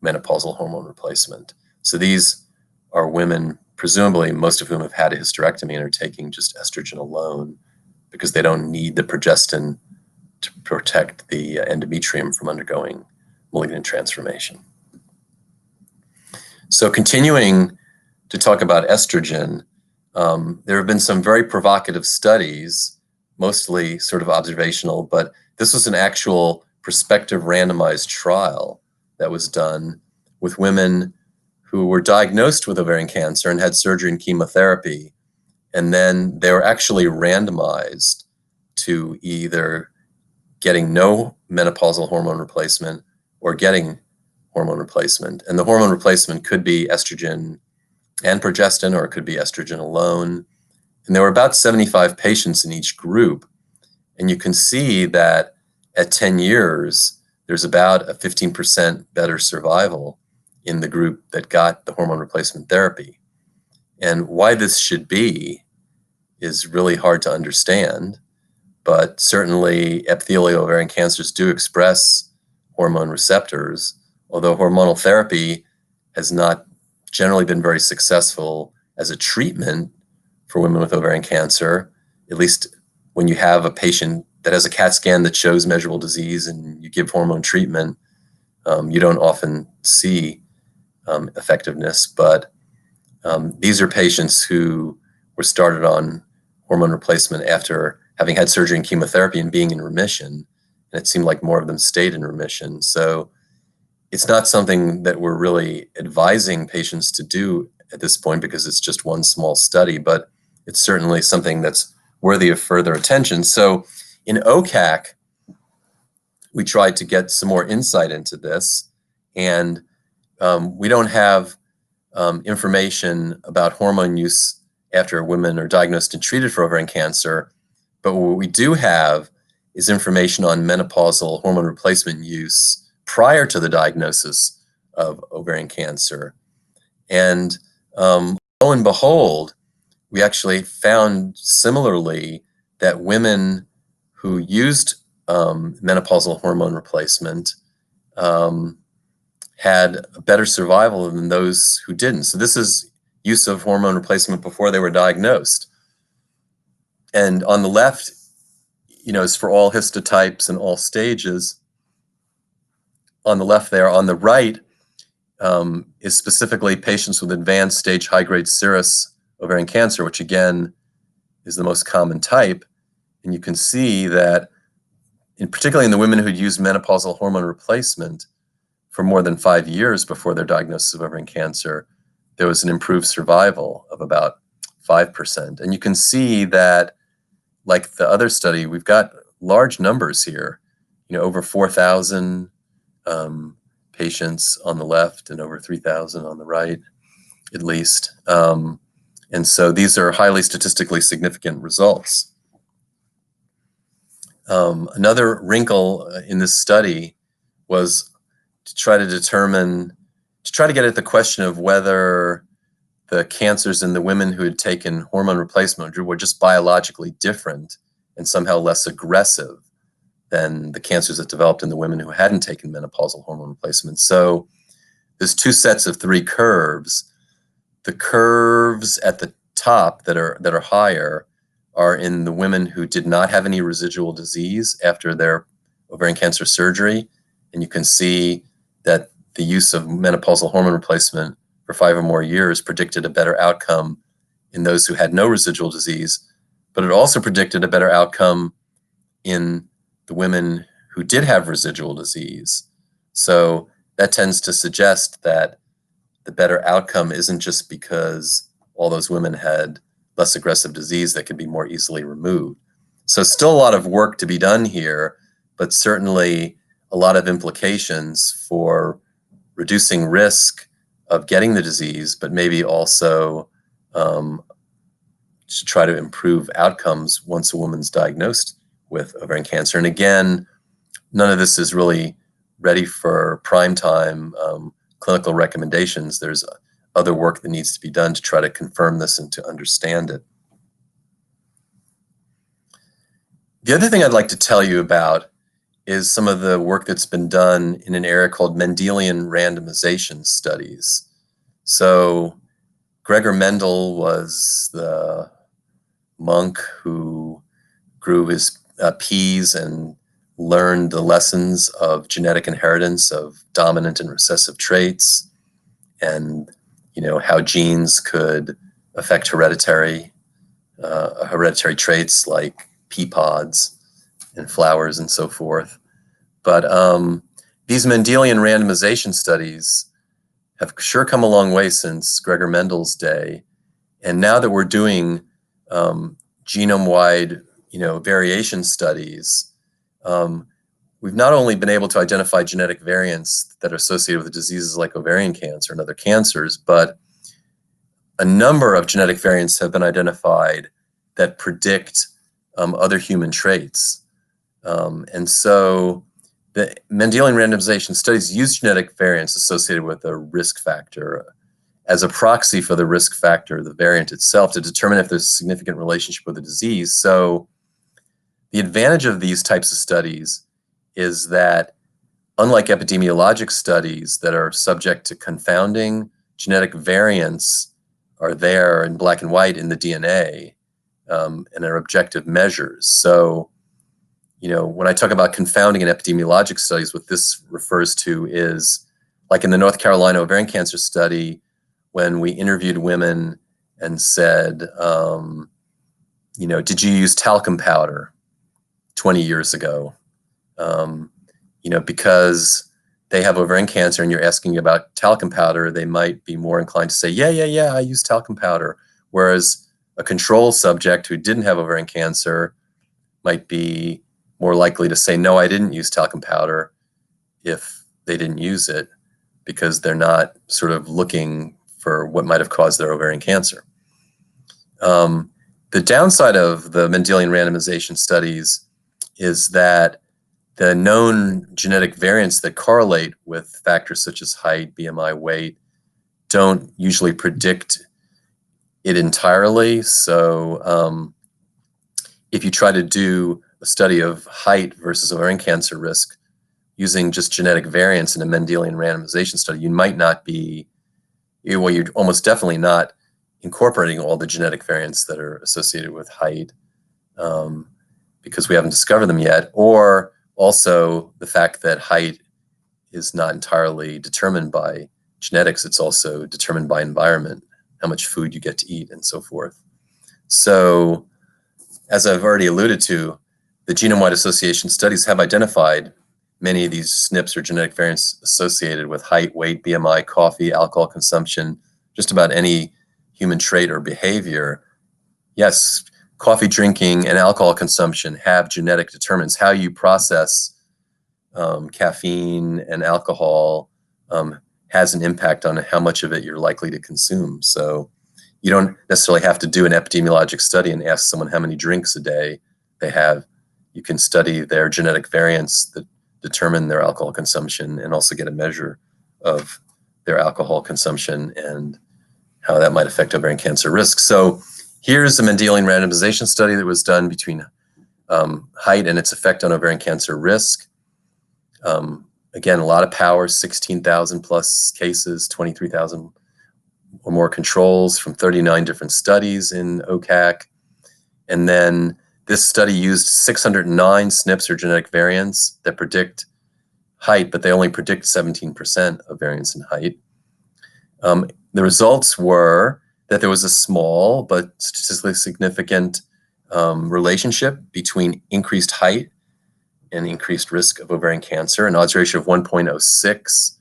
menopausal hormone replacement. So these are women, presumably most of whom have had a hysterectomy and are taking just estrogen alone because they don't need the progestin to protect the endometrium from undergoing malignant transformation. So continuing to talk about estrogen, there have been some very provocative studies, mostly sort of observational, but this was an actual prospective randomized trial that was done with women who were diagnosed with ovarian cancer and had surgery and chemotherapy. And then they were actually randomized to either getting no menopausal hormone replacement or getting hormone replacement. And the hormone replacement could be estrogen and progestin, or it could be estrogen alone. And there were about 75 patients in each group. And you can see that at 10 years, there's about a 15% better survival in the group that got the hormone replacement therapy. And why this should be is really hard to understand, but certainly epithelial ovarian cancers do express hormone receptors, although hormonal therapy has not generally been very successful as a treatment for women with ovarian cancer, at least when you have a patient that has a CAT scan that shows measurable disease and you give hormone treatment, you don't often see effectiveness. But these are patients who were started on hormone replacement after having had surgery and chemotherapy and being in remission. And it seemed like more of them stayed in remission. So it's not something that we're really advising patients to do at this point because it's just one small study, but it's certainly something that's worthy of further attention. So in OCAC, we tried to get some more insight into this, and we don't have information about hormone use after women are diagnosed and treated for ovarian cancer, but what we do have is information on menopausal hormone replacement use prior to the diagnosis of ovarian cancer. And lo and behold, we actually found similarly that women who used menopausal hormone replacement had a better survival than those who didn't. So this is use of hormone replacement before they were diagnosed. And on the left, is for all histotypes and all stages. On the left there, on the right, is specifically patients with advanced stage high-grade serous ovarian cancer, which again is the most common type. And you can see that, particularly in the women who'd used menopausal hormone replacement for more than 5 years before their diagnosis of ovarian cancer, there was an improved survival of about 5%. And you can see that, like the other study, we've got large numbers here, over 4,000 patients on the left and over 3,000 on the right, at least. And so these are highly statistically significant results. Another wrinkle in this study was to try to get at the question of whether the cancers in the women who had taken hormone replacement were just biologically different and somehow less aggressive than the cancers that developed in the women who hadn't taken menopausal hormone replacement. So there's two sets of three curves. The curves at the top that are higher are in the women who did not have any residual disease after their ovarian cancer surgery. And you can see that the use of menopausal hormone replacement for 5 or more years predicted a better outcome in those who had no residual disease, but it also predicted a better outcome in the women who did have residual disease. So that tends to suggest that the better outcome isn't just because all those women had less aggressive disease that could be more easily removed. So still a lot of work to be done here, but certainly a lot of implications for reducing risk of getting the disease, but maybe also to try to improve outcomes once a woman's diagnosed with ovarian cancer. And again, none of this is really ready for prime time clinical recommendations. There's other work that needs to be done to try to confirm this and to understand it. The other thing I'd like to tell you about is some of the work that's been done in an area called Mendelian randomization studies. So Gregor Mendel was the monk who grew his peas and learned the lessons of genetic inheritance of dominant and recessive traits, and how genes could affect hereditary traits like pea pods and flowers and so forth. But these Mendelian randomization studies have sure come a long way since Gregor Mendel's day, and now that we're doing genome-wide variation studies, we've not only been able to identify genetic variants that are associated with diseases like ovarian cancer and other cancers, but a number of genetic variants have been identified that predict other human traits. And so the Mendelian randomization studies use genetic variants associated with a risk factor as a proxy for the risk factor, the variant itself, to determine if there's a significant relationship with the disease. So the advantage of these types of studies is that, unlike epidemiologic studies that are subject to confounding, genetic variants are there in black and white in the DNA and are objective measures. So, when I talk about confounding in epidemiologic studies, what this refers to is, like in the North Carolina ovarian cancer study, when we interviewed women and said, did you use talcum powder 20 years ago? Because they have ovarian cancer and you're asking about talcum powder, they might be more inclined to say, yeah, I use talcum powder. Whereas a control subject who didn't have ovarian cancer might be more likely to say, no, I didn't use talcum powder, if they didn't use it, because they're not sort of looking for what might have caused their ovarian cancer. The downside of the Mendelian randomization studies is that the known genetic variants that correlate with factors such as height, BMI, weight, don't usually predict it entirely. So if you try to do a study of height versus ovarian cancer risk using just genetic variants in a Mendelian randomization study, you might not be, you're almost definitely not incorporating all the genetic variants that are associated with height because we haven't discovered them yet, or also the fact that height is not entirely determined by genetics, it's also determined by environment, how much food you get to eat and so forth. So, as I've already alluded to, the genome-wide association studies have identified many of these SNPs or genetic variants associated with height, weight, BMI, coffee, alcohol consumption, just about any human trait or behavior. Yes, coffee drinking and alcohol consumption have genetic determinants. How you process caffeine and alcohol has an impact on how much of it you're likely to consume. So you don't necessarily have to do an epidemiologic study and ask someone how many drinks a day they have. You can study their genetic variants that determine their alcohol consumption and also get a measure of their alcohol consumption and how that might affect ovarian cancer risk. So here's a Mendelian randomization study that was done between height and its effect on ovarian cancer risk. Again, a lot of power, 16,000 plus cases, 23,000 or more controls from 39 different studies in OCAC. And then this study used 609 SNPs or genetic variants that predict height, but they only predict 17% of variance in height. The results were that there was a small but statistically significant relationship between increased height and increased risk of ovarian cancer, an odds ratio of 1.06.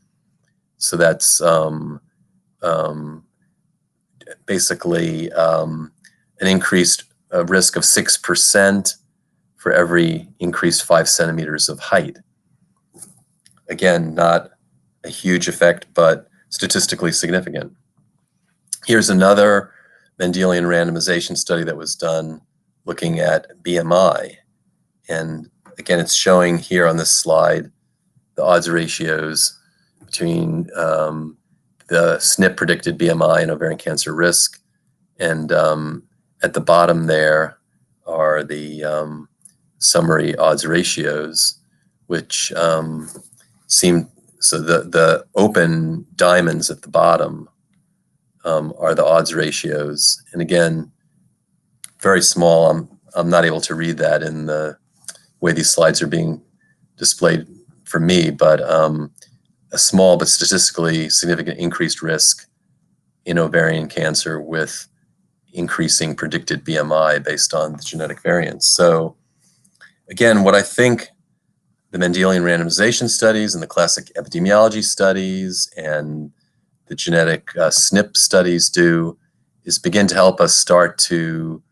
So that's basically an increased risk of 6% for every increased 5 centimeters of height. Again, not a huge effect, but statistically significant. Here's another Mendelian randomization study that was done looking at BMI. And again, it's showing here on this slide the odds ratios between the SNP predicted BMI and ovarian cancer risk. And at the bottom there are the summary odds ratios, which seem, so the open diamonds at the bottom are the odds ratios. And again, very small. I'm not able to read that in the way these slides are being displayed for me, but a small but statistically significant increased risk in ovarian cancer with increasing predicted BMI based on the genetic variants. So again, what I think the Mendelian randomization studies and the classic epidemiology studies and the genetic SNP studies do is begin to help us start to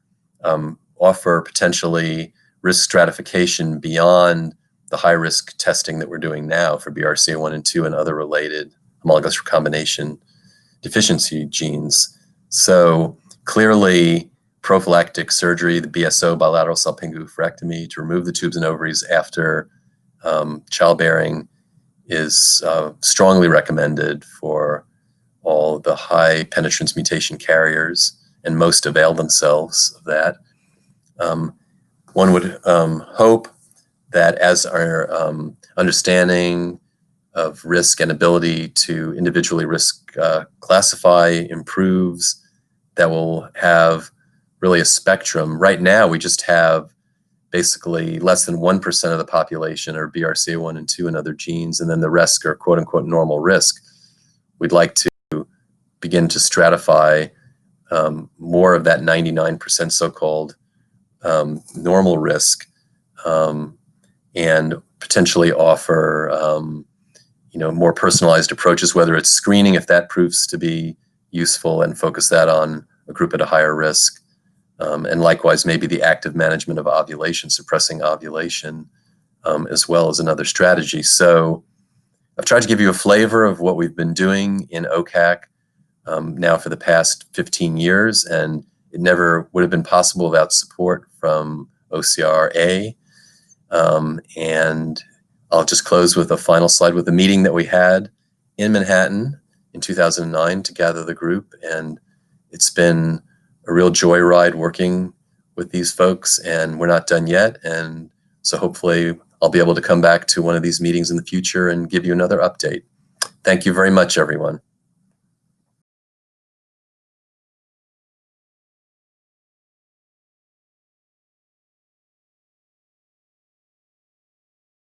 offer potentially risk stratification beyond the high-risk testing that we're doing now for BRCA1 and 2 and other related homologous recombination deficiency genes. So clearly, prophylactic surgery, the BSO, bilateral salpingo-oophorectomy, to remove the tubes and ovaries after childbearing is strongly recommended for all the high penetrance mutation carriers, and most avail themselves of that. One would hope that as our understanding of risk and ability to individually risk classify improves, that will have really a spectrum. Right now, we just have basically less than 1% of the population are BRCA1 and 2 and other genes, and then the rest are quote unquote normal risk. We'd like to begin to stratify more of that 99% so-called normal risk, and potentially offer more personalized approaches, whether it's screening, if that proves to be useful, and focus that on a group at a higher risk. And likewise, maybe the active management of ovulation, suppressing ovulation, as well as another strategy. So I've tried to give you a flavor of what we've been doing in OCAC now for the past 15 years, and it never would have been possible without support from OCRA. And I'll just close with a final slide with a meeting that we had in Manhattan in 2009 to gather the group, and it's been a real joyride working with these folks, and we're not done yet. And so hopefully I'll be able to come back to one of these meetings in the future and give you another update. Thank you very much, everyone.